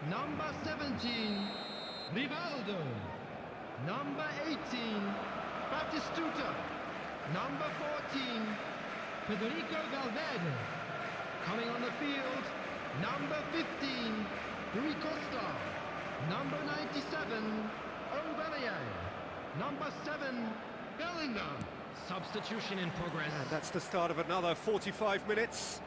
Number 17, Rivaldo. Number 18, Batistuta. Number 14, Federico Valverde. Coming on the field, number 15, Rui Costa. Number 97, Aubameyang. Number 7, Bellingham. Substitution in progress. And that's the start of another 45 minutes.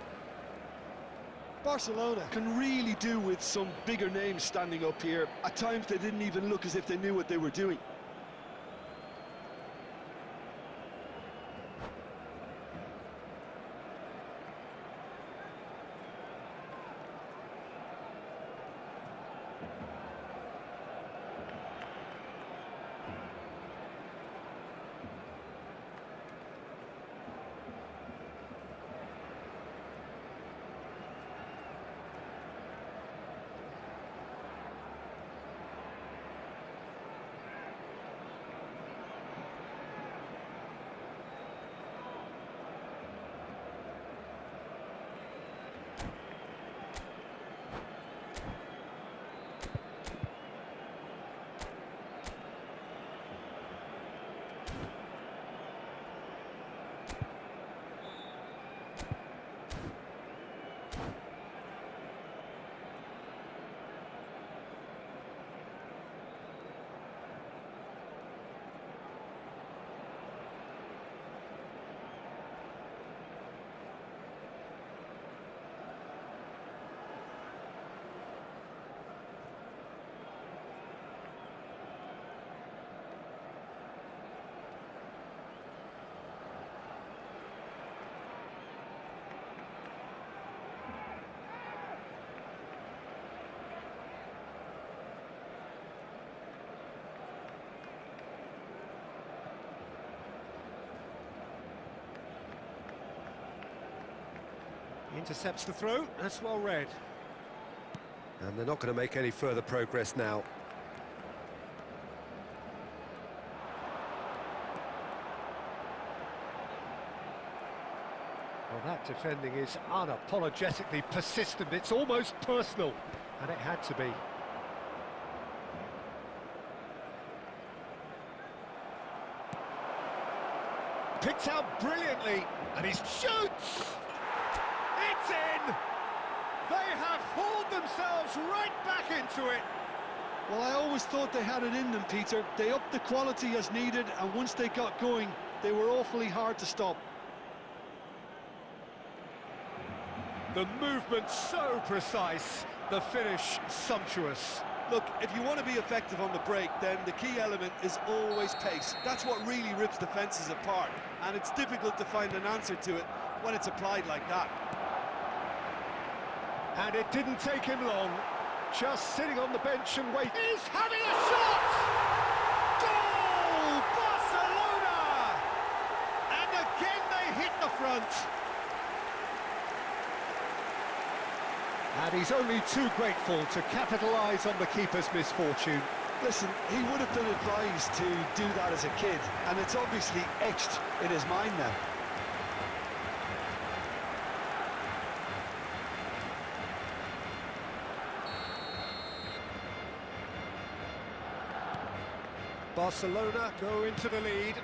Barcelona can really do with some bigger names standing up here. At times they didn't even look as if they knew what they were doing. Intercepts the throw, that's well read. And they're not going to make any further progress now. Well, that defending is unapologetically persistent, it's almost personal, and it had to be. Picked out brilliantly, and he shoots! It's in! They have hauled themselves right back into it. Well, I always thought they had it in them, Peter. They upped the quality as needed, and once they got going, they were awfully hard to stop. The movement so precise, the finish sumptuous. Look, if you want to be effective on the break, then the key element is always pace. That's what really rips defences apart, and it's difficult to find an answer to it when it's applied like that. And it didn't take him long, just sitting on the bench and waiting. He's having a shot! Goal! Barcelona! front. And he's only too grateful to capitalise on the keeper's misfortune. Listen, he would have been advised to do that as a kid, and it's obviously etched in his mind now. Barcelona go into the lead.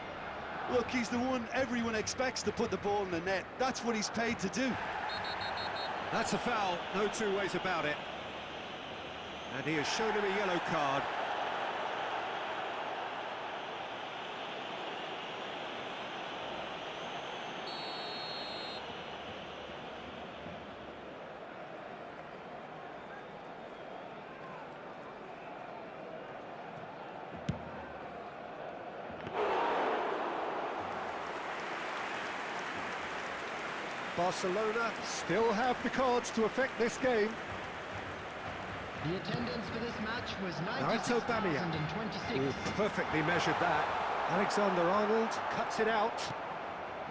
Look, he's the one everyone expects to put the ball in the net. That's what he's paid to do. That's a foul, no two ways about it. And he has shown him a yellow card. Barcelona still have the cards to affect this game. The attendance for this match was Now it's Aubameyang. 96,026. Perfectly measured that. Alexander-Arnold cuts it out.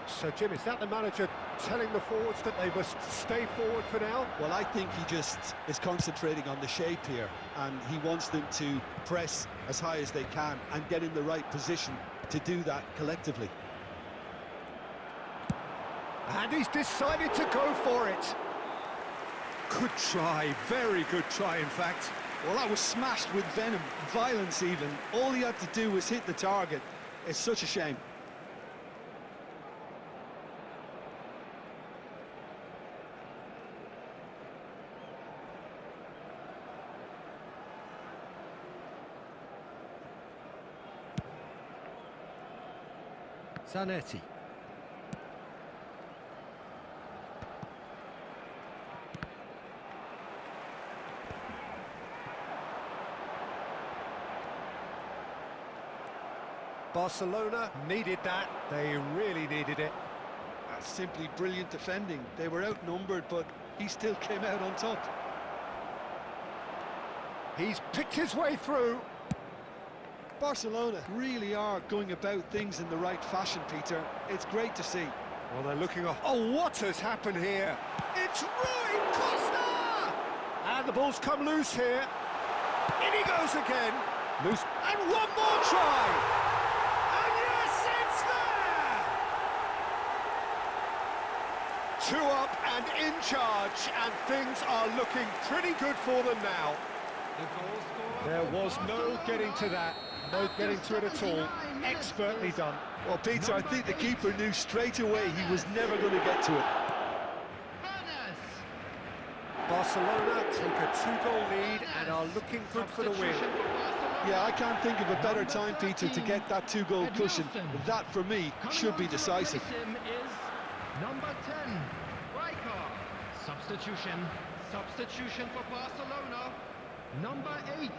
So, Jim, is that the manager telling the forwards that they must stay forward for now? Well, I think he just is concentrating on the shape here, and he wants them to press as high as they can and get in the right position to do that collectively. And he's decided to go for it. Good try, very good try, in fact. Well, that was smashed with venom, violence even. All he had to do was hit the target. It's such a shame. Zanetti. Barcelona needed that. They really needed it. That's simply brilliant defending. They were outnumbered, but he still came out on top. He's picked his way through. Barcelona really are going about things in the right fashion, Peter. It's great to see. Well, they're looking off. Oh, what has happened here? It's Rui Costa! And the ball's come loose here. In he goes again. Loose. And one more try! And yes, it's there! Two up and in charge, and things are looking pretty good for them now. There was no getting to that. No getting to it at all. Expertly done. Well, Peter, I think the keeper knew straight away he was never going to get to it. Barcelona take a two-goal lead and are looking good for the win. Yeah, I can't think of a better time, Peter, to get that two-goal cushion. That, for me, should be decisive. Number 10, Riker. Substitution for Barcelona. Number 8,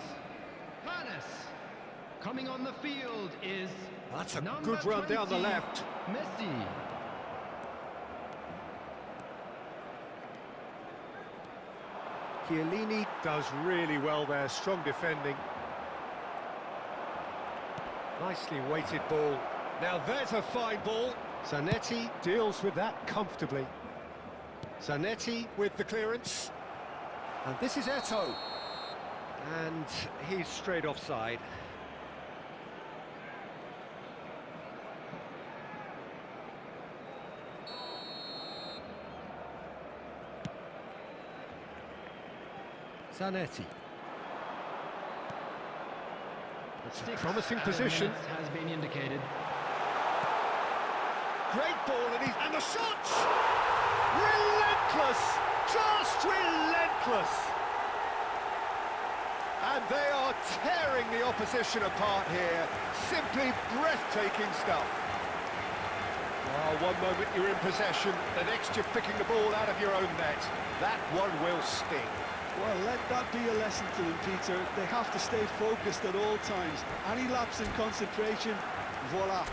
Hannes. Coming on the field is That's a good run down the left. Messi. Chiellini does really well there, strong defending. Nicely weighted ball. Now there's a fine ball. Zanetti deals with that comfortably. Zanetti with the clearance. And this is Eto'o. And he's straight offside. Zanetti. It's a promising position. Has been indicated. Great ball, and the shots! Relentless! Just relentless! And they are tearing the opposition apart here. Simply breathtaking stuff. One moment you're in possession, the next you're picking the ball out of your own net. That one will sting. Well, let that be a lesson to them, Peter. They have to stay focused at all times. Any lapse in concentration, voila.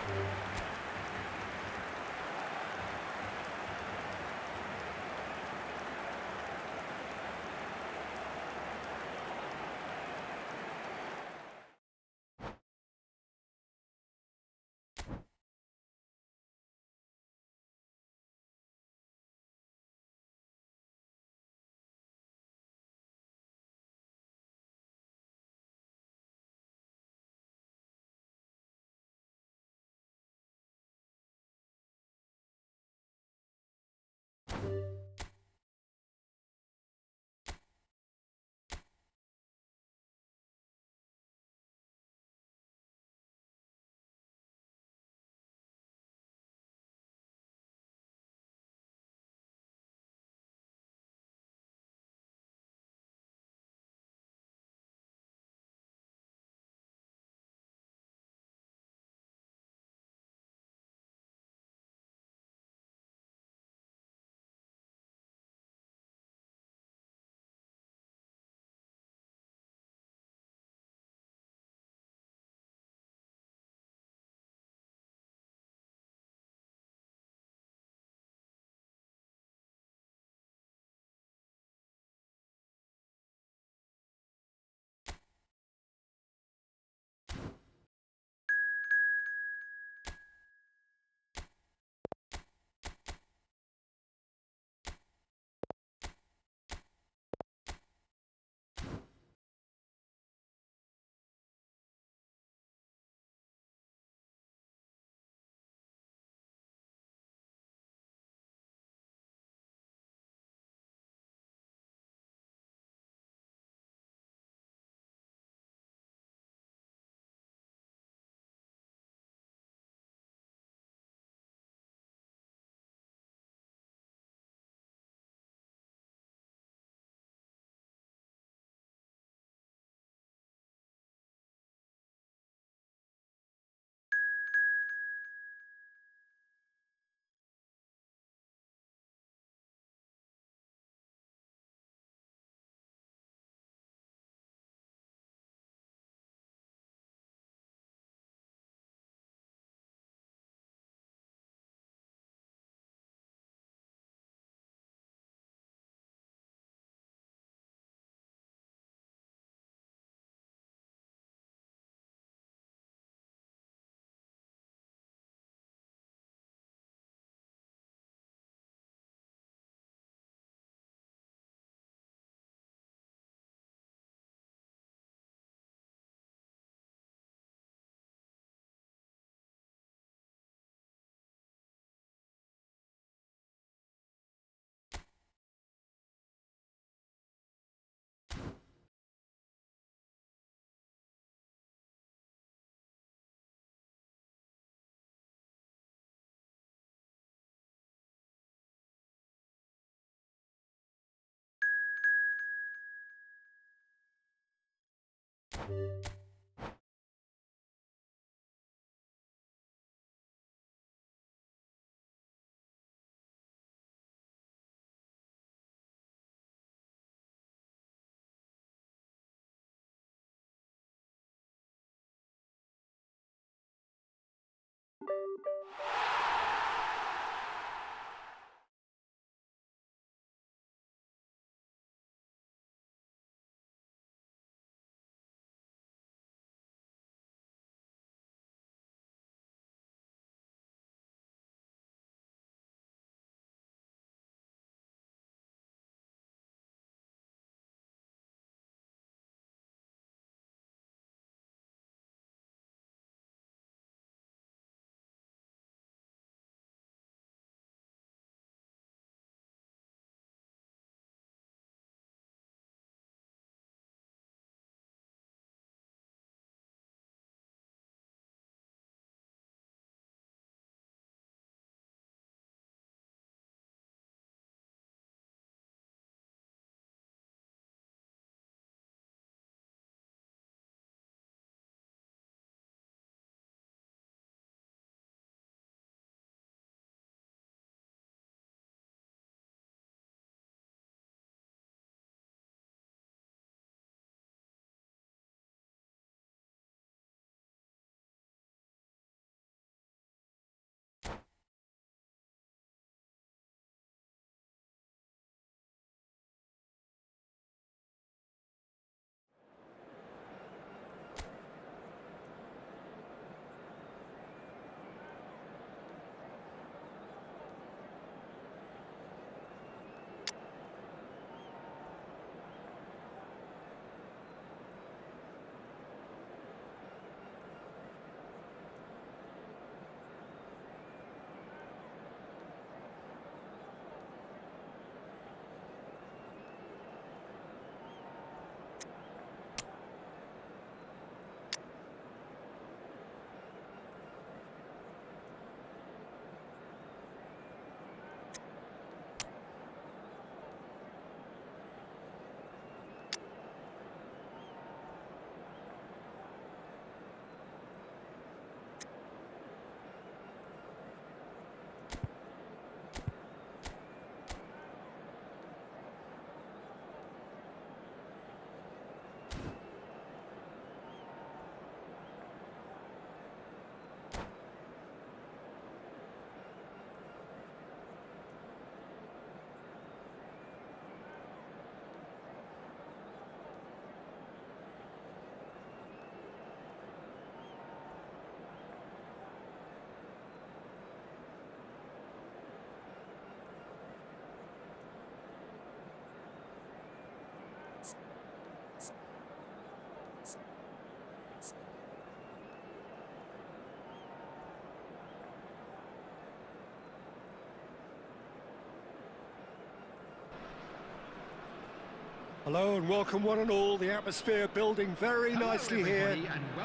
Hello and welcome one and all. The atmosphere building very nicely here.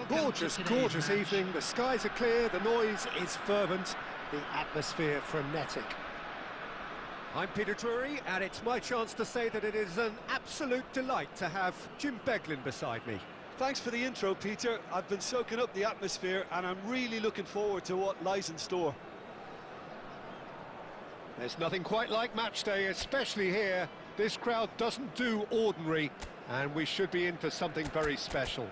Gorgeous, gorgeous evening. The skies are clear, the noise is fervent, the atmosphere frenetic. I'm Peter Drury, and it's my chance to say that it is an absolute delight to have Jim Beglin beside me. Thanks for the intro, Peter. I've been soaking up the atmosphere and I'm really looking forward to what lies in store. There's nothing quite like match day, especially here. This crowd doesn't do ordinary, and we should be in for something very special.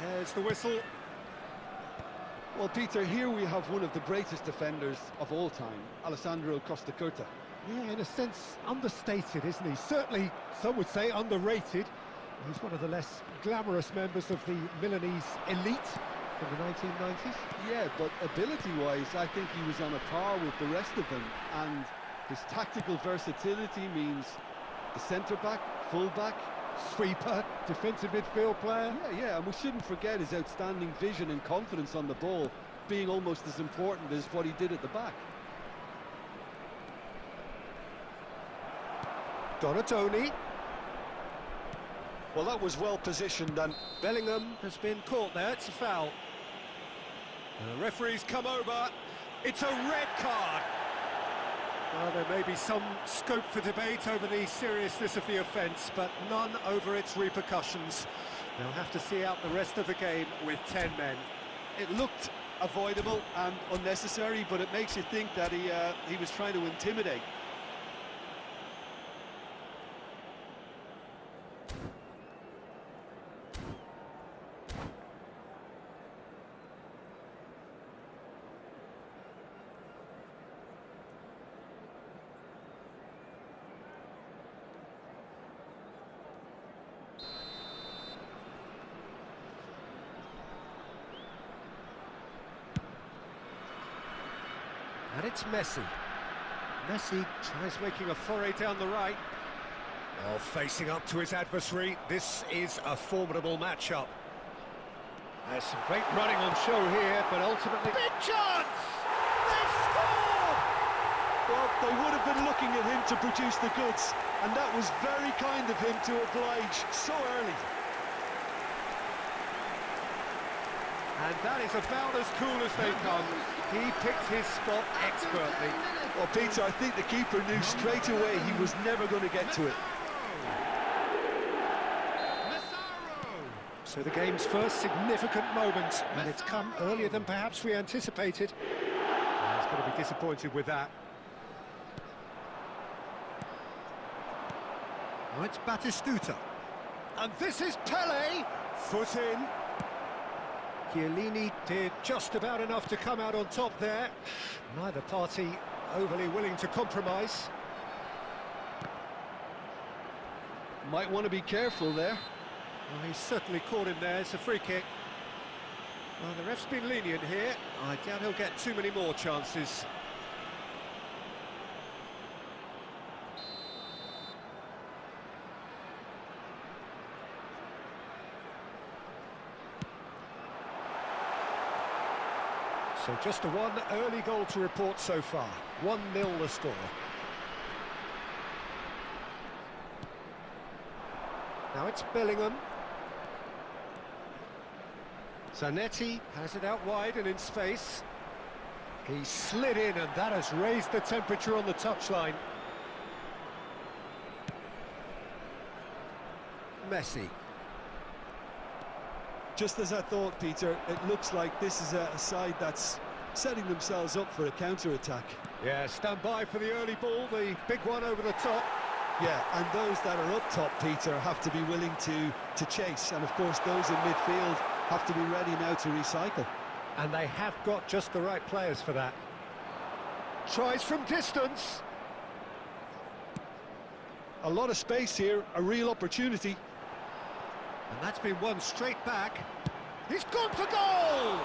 There's the whistle. Well, Peter, here we have one of the greatest defenders of all time, Alessandro Costa Curta. Yeah, in a sense, understated, isn't he? Certainly, some would say underrated. He's one of the less glamorous members of the Milanese elite from the 1990s. Yeah, but ability-wise, I think he was on a par with the rest of them. And his tactical versatility means the centre-back, full-back, Sweeper, defensive midfield player. Yeah, and we shouldn't forget his outstanding vision and confidence on the ball being almost as important as what he did at the back. Donatoni. Well, that was well positioned, and Bellingham has been caught there. It's a foul. The referee's come over. It's a red card. Well, there may be some scope for debate over the seriousness of the offence, but none over its repercussions. They'll have to see out the rest of the game with 10 men. It looked avoidable and unnecessary, but it makes you think that he was trying to intimidate. And it's Messi. Messi tries making a foray down the right. Oh, facing up to his adversary. This is a formidable matchup. There's some great running on show here, but ultimately... Big chance! They score! Well, they would have been looking at him to produce the goods, and that was very kind of him to oblige so early. And that is about as cool as they come. He picked his spot expertly. Well, Peter, I think the keeper knew straight away he was never going to get to it. So the game's first significant moment, and it's come earlier than perhaps we anticipated. He's going to be disappointed with that. Now it's Batistuta. And this is Pele. Foot in. Chiellini did just about enough to come out on top there. Neither party overly willing to compromise. Might want to be careful there. Well, he's certainly caught him there. It's a free kick. Well, the ref's been lenient here. I doubt he'll get too many more chances. So just a one early goal to report so far. 1-0 the score. Now it's Bellingham. Zanetti has it out wide and in space. He slid in, and that has raised the temperature on the touchline. Messi. Just as I thought, Peter, it looks like this is a side that's setting themselves up for a counter-attack. Yeah, stand by for the early ball, the big one over the top. Yeah, and those that are up top, Peter, have to be willing to chase. And, of course, those in midfield have to be ready now to recycle. And they have got just the right players for that. Tries from distance. A lot of space here, a real opportunity. And that's been won straight back. He's gone for goal!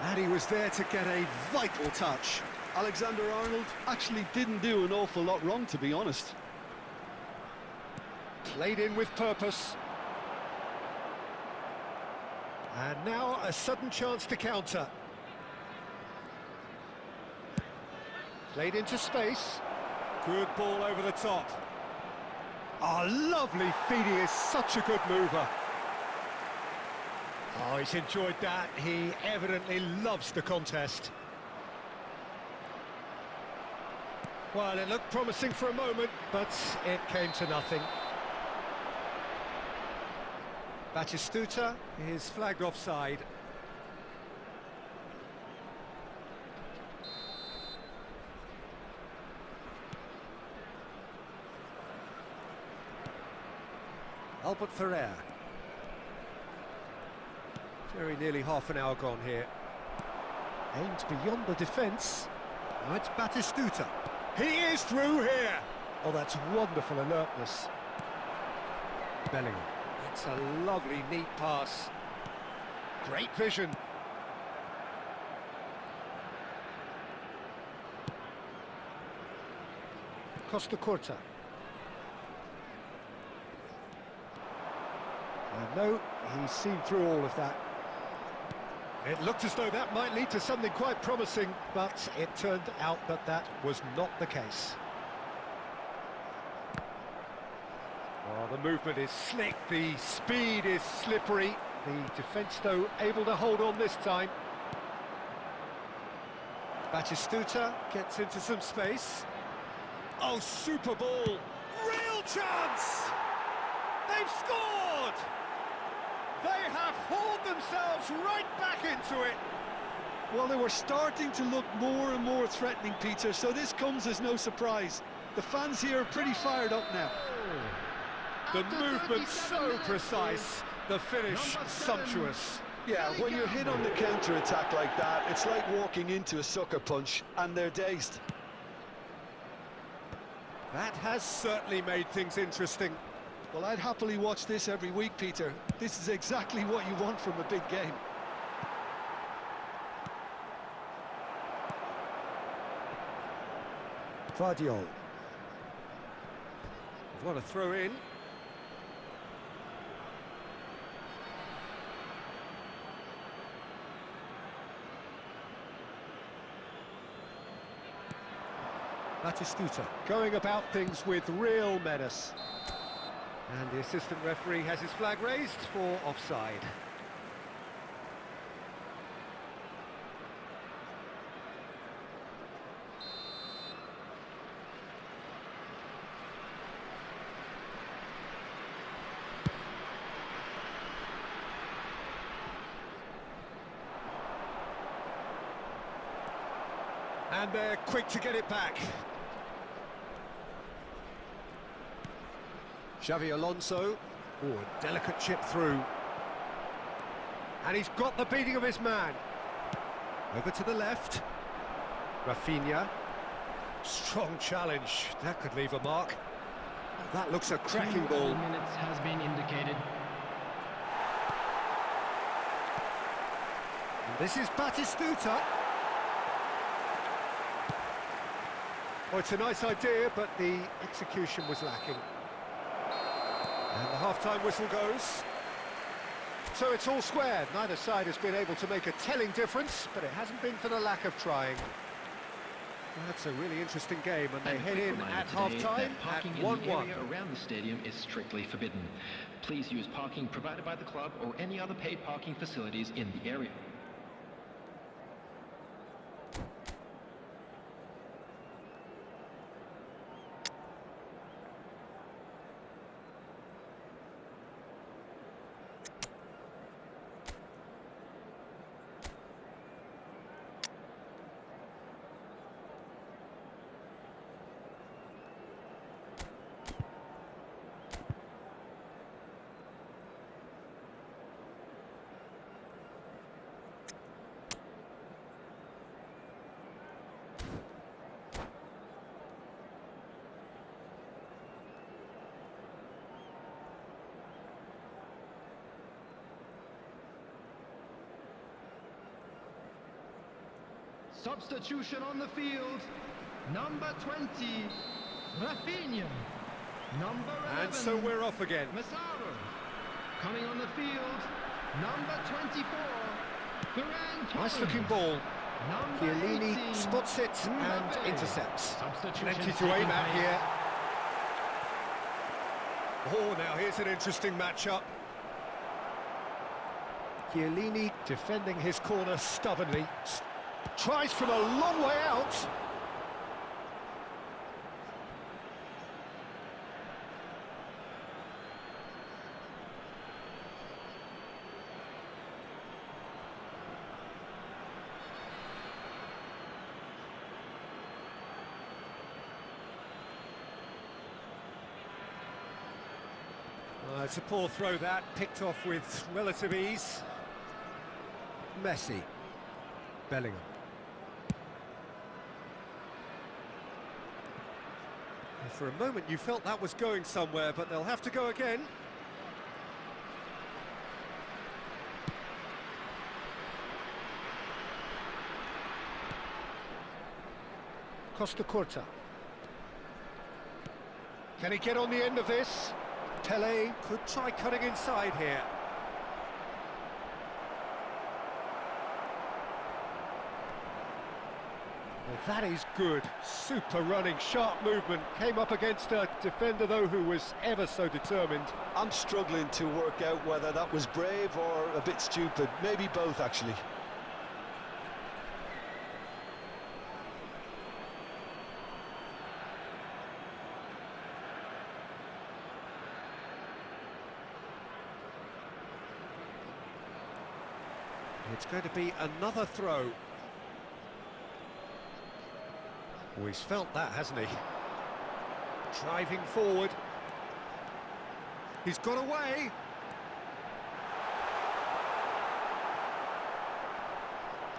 And he was there to get a vital touch. Alexander-Arnold actually didn't do an awful lot wrong, to be honest. Played in with purpose. And now a sudden chance to counter. Played into space. Good ball over the top. Oh, lovely feed. He is such a good mover. Oh, he's enjoyed that. He evidently loves the contest. Well, it looked promising for a moment, but it came to nothing. Batistuta is flagged offside. Albert Ferrer. Very nearly half an hour gone here. Aimed beyond the defence. Now it's Batistuta. He is through here! Oh, that's wonderful alertness. Bellingham. It's a lovely, neat pass. Great vision. Costa Curta. No, he's seen through all of that. It looked as though that might lead to something quite promising, but it turned out that that was not the case. Oh, the movement is slick, the speed is slippery. The defence, though, able to hold on this time. Batistuta gets into some space. Oh, super ball! Real chance! They've scored! They have hauled themselves right back into it. Well, they were starting to look more and more threatening, Peter, so this comes as no surprise. The fans here are pretty fired up now. The movement so precise, the finish sumptuous. Yeah, when you're hit on the counter-attack like that, it's like walking into a sucker punch, and they're dazed. That has certainly made things interesting. Well, I'd happily watch this every week, Peter. This is exactly what you want from a big game. Vardiol. What a throw in. Batistuta going about things with real menace. And the assistant referee has his flag raised for offside. And they're quick to get it back. Xavi Alonso. Oh, a delicate chip through. And he's got the beating of his man. Over to the left. Rafinha. Strong challenge. That could leave a mark. That looks a cracking ball. 2 minutes has been indicated. And this is Batistuta. Oh, it's a nice idea, but the execution was lacking. And the half-time whistle goes. So it's all square. Neither side has been able to make a telling difference, but it hasn't been for the lack of trying. That's a really interesting game, and they head in at half-time at 1-1. Parking in the area around the stadium is strictly forbidden. Please use parking provided by the club or any other paid parking facilities in the area. Substitution on the field. Number 20, Rafinha. Number 11, And so we're off again. Massaro. Coming on the field, number 24, Ferran Torres. Nice looking ball. Number Chiellini 18, spots it and Mbappe. intercepts. Substitution Plenty to taking aim at place. here. Oh, now here's an interesting matchup. Chiellini defending his corner stubbornly. Tries from a long way out. It's a poor throw that, picked off with relative ease. Messi. Bellingham. For a moment you felt that was going somewhere, but they'll have to go again. Costa Curta. Can he get on the end of this? Tele could try cutting inside here. Well, That is good. Super running, sharp movement. Came up against a defender, though, who was ever so determined. I'm struggling to work out whether that was brave or a bit stupid. Maybe both, actually. It's going to be another throw. Oh, he's felt that, hasn't he? Driving forward. He's got away.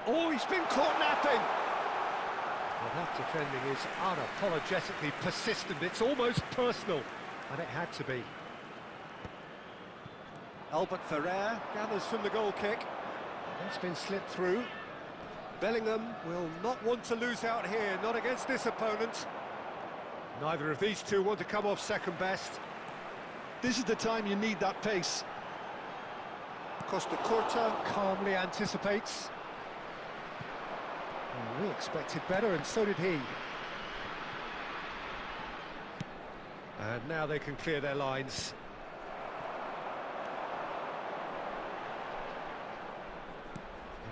Oh, he's been caught napping. Well, that defending is unapologetically persistent. It's almost personal, and it had to be. Albert Ferrer gathers from the goal kick. That's been slipped through. Bellingham will not want to lose out here, not against this opponent. Neither of these two want to come off second best. This is the time you need that pace. Costa Curta calmly anticipates. Well, we expected better, and so did he. And now they can clear their lines.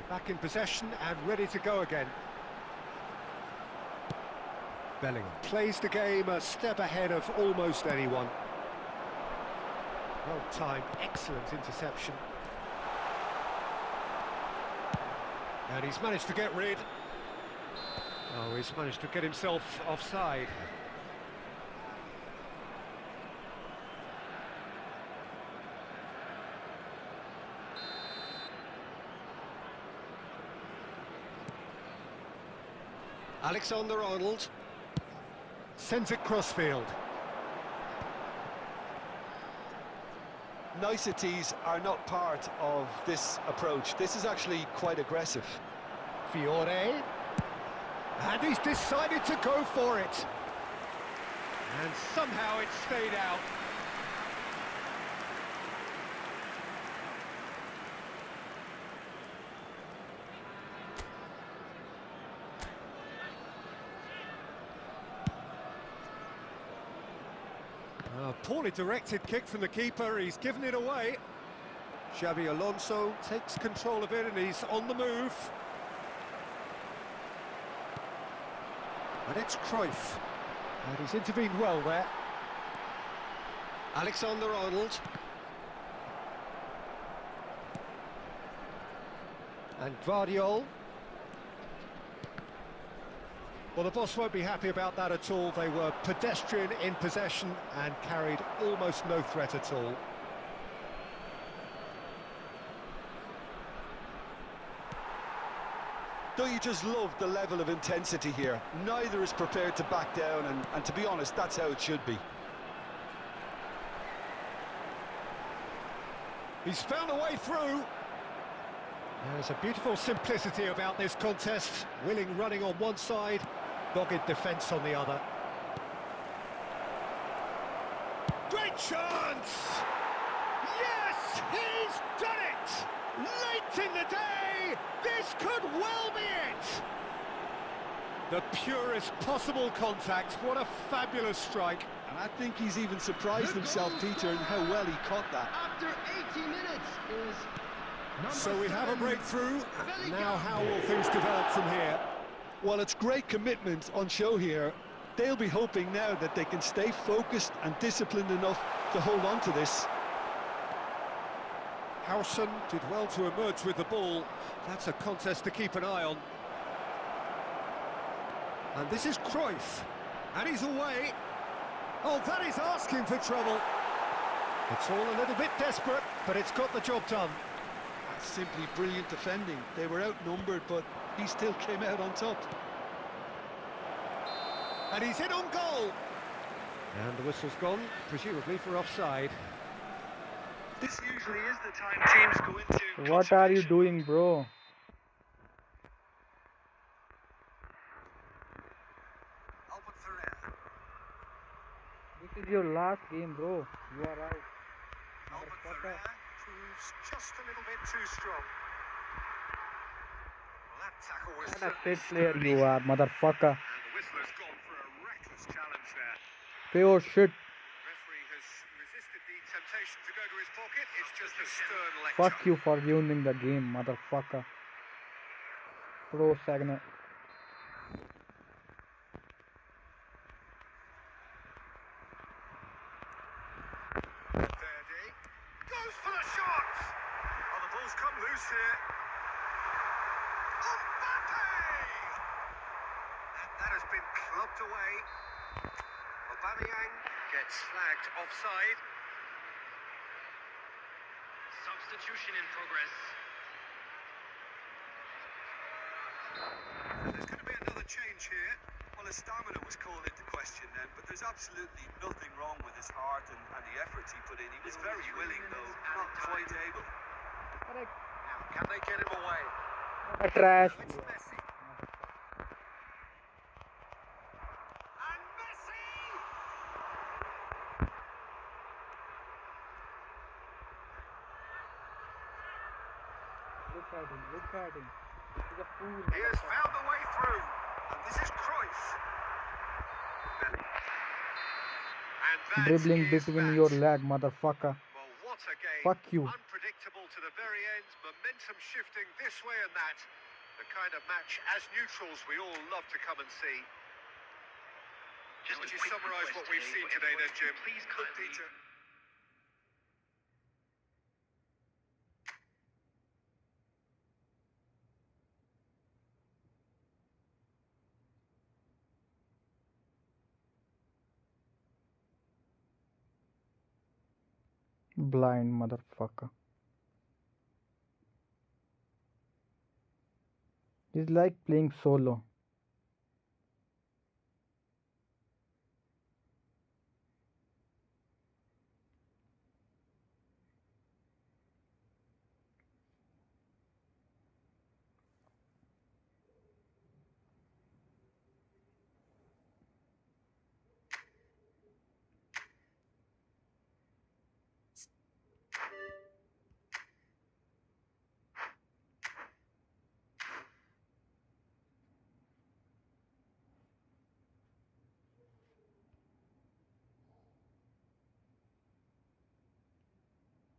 Back in possession and ready to go again. Bellingham plays the game a step ahead of almost anyone. Well timed, excellent interception. And he's managed to get rid. Oh, he's managed to get himself offside. Alexander-Arnold sends it crossfield. Niceties are not part of this approach. This is actually quite aggressive. Fiore, and he's decided to go for it. And somehow it stayed out. A poorly directed kick from the keeper, he's given it away. Xabi Alonso takes control of it and he's on the move. And it's Cruyff. And he's intervened well there. Alexander-Arnold. And Guardiola. Well, the boss won't be happy about that at all. They were pedestrian in possession and carried almost no threat at all. Don't you just love the level of intensity here? Neither is prepared to back down, and to be honest, that's how it should be. He's found a way through. There's a beautiful simplicity about this contest. Willing running on one side, dogged defence on the other. Great chance! Yes, he's done it! Late in the day, this could well be it! The purest possible contact, what a fabulous strike. And I think he's even surprised himself, Peter, in how well he caught that. After 80 minutes is So we have a breakthrough. Now how will things develop from here? Well, it's great commitment on show here. They'll be hoping now that they can stay focused and disciplined enough to hold on to this. Howson did well to emerge with the ball. That's a contest to keep an eye on. And this is Cruyff. And he's away. Oh, that is asking for trouble. It's all a little bit desperate, but it's got the job done. That's simply brilliant defending. They were outnumbered, but he still came out on top. And he's in on goal. And the whistle's gone, presumably for offside. This usually is the time teams go into. What are you doing, bro? Albert Ferrer. This is your last game, bro. You are out. Albert Ferrer proves just a little bit too strong. Well, that Tackle was What a certainly shit player sturdy, you are, motherfucker. and the whistler's gone for a reckless challenge there. Pure shit. Referee has resisted the temptation to go to his pocket. It's just a stern lecture. Fuck you for ruining the game, motherfucker. Pro Sagna. Verdi goes for the shot. Oh, the ball's come loose here. Mbappe! And that has been clubbed away. Aubameyang gets flagged offside. Substitution in progress. There's going to be another change here. Well, his stamina was called into question then, but there's absolutely nothing wrong with his heart and the efforts he put in. He was very willing, though, not quite able. Correct. Now, can they get him away? A trash. It's Messi. And Messi! Look at him, look at him. He's a fool. He has found a way through, and this is Cruyff. And that Dribbling is between that. your leg, motherfucker. Well, what a game. Fuck you. Unpredictable to the very end, momentum shifting this way and that. The kind of match, as neutrals, we all love to come and see. Just Would a you quick summarise request what we've today seen for today then, everyone Jim? to please Look, kindly Peter. Blind motherfucker. He's like playing solo.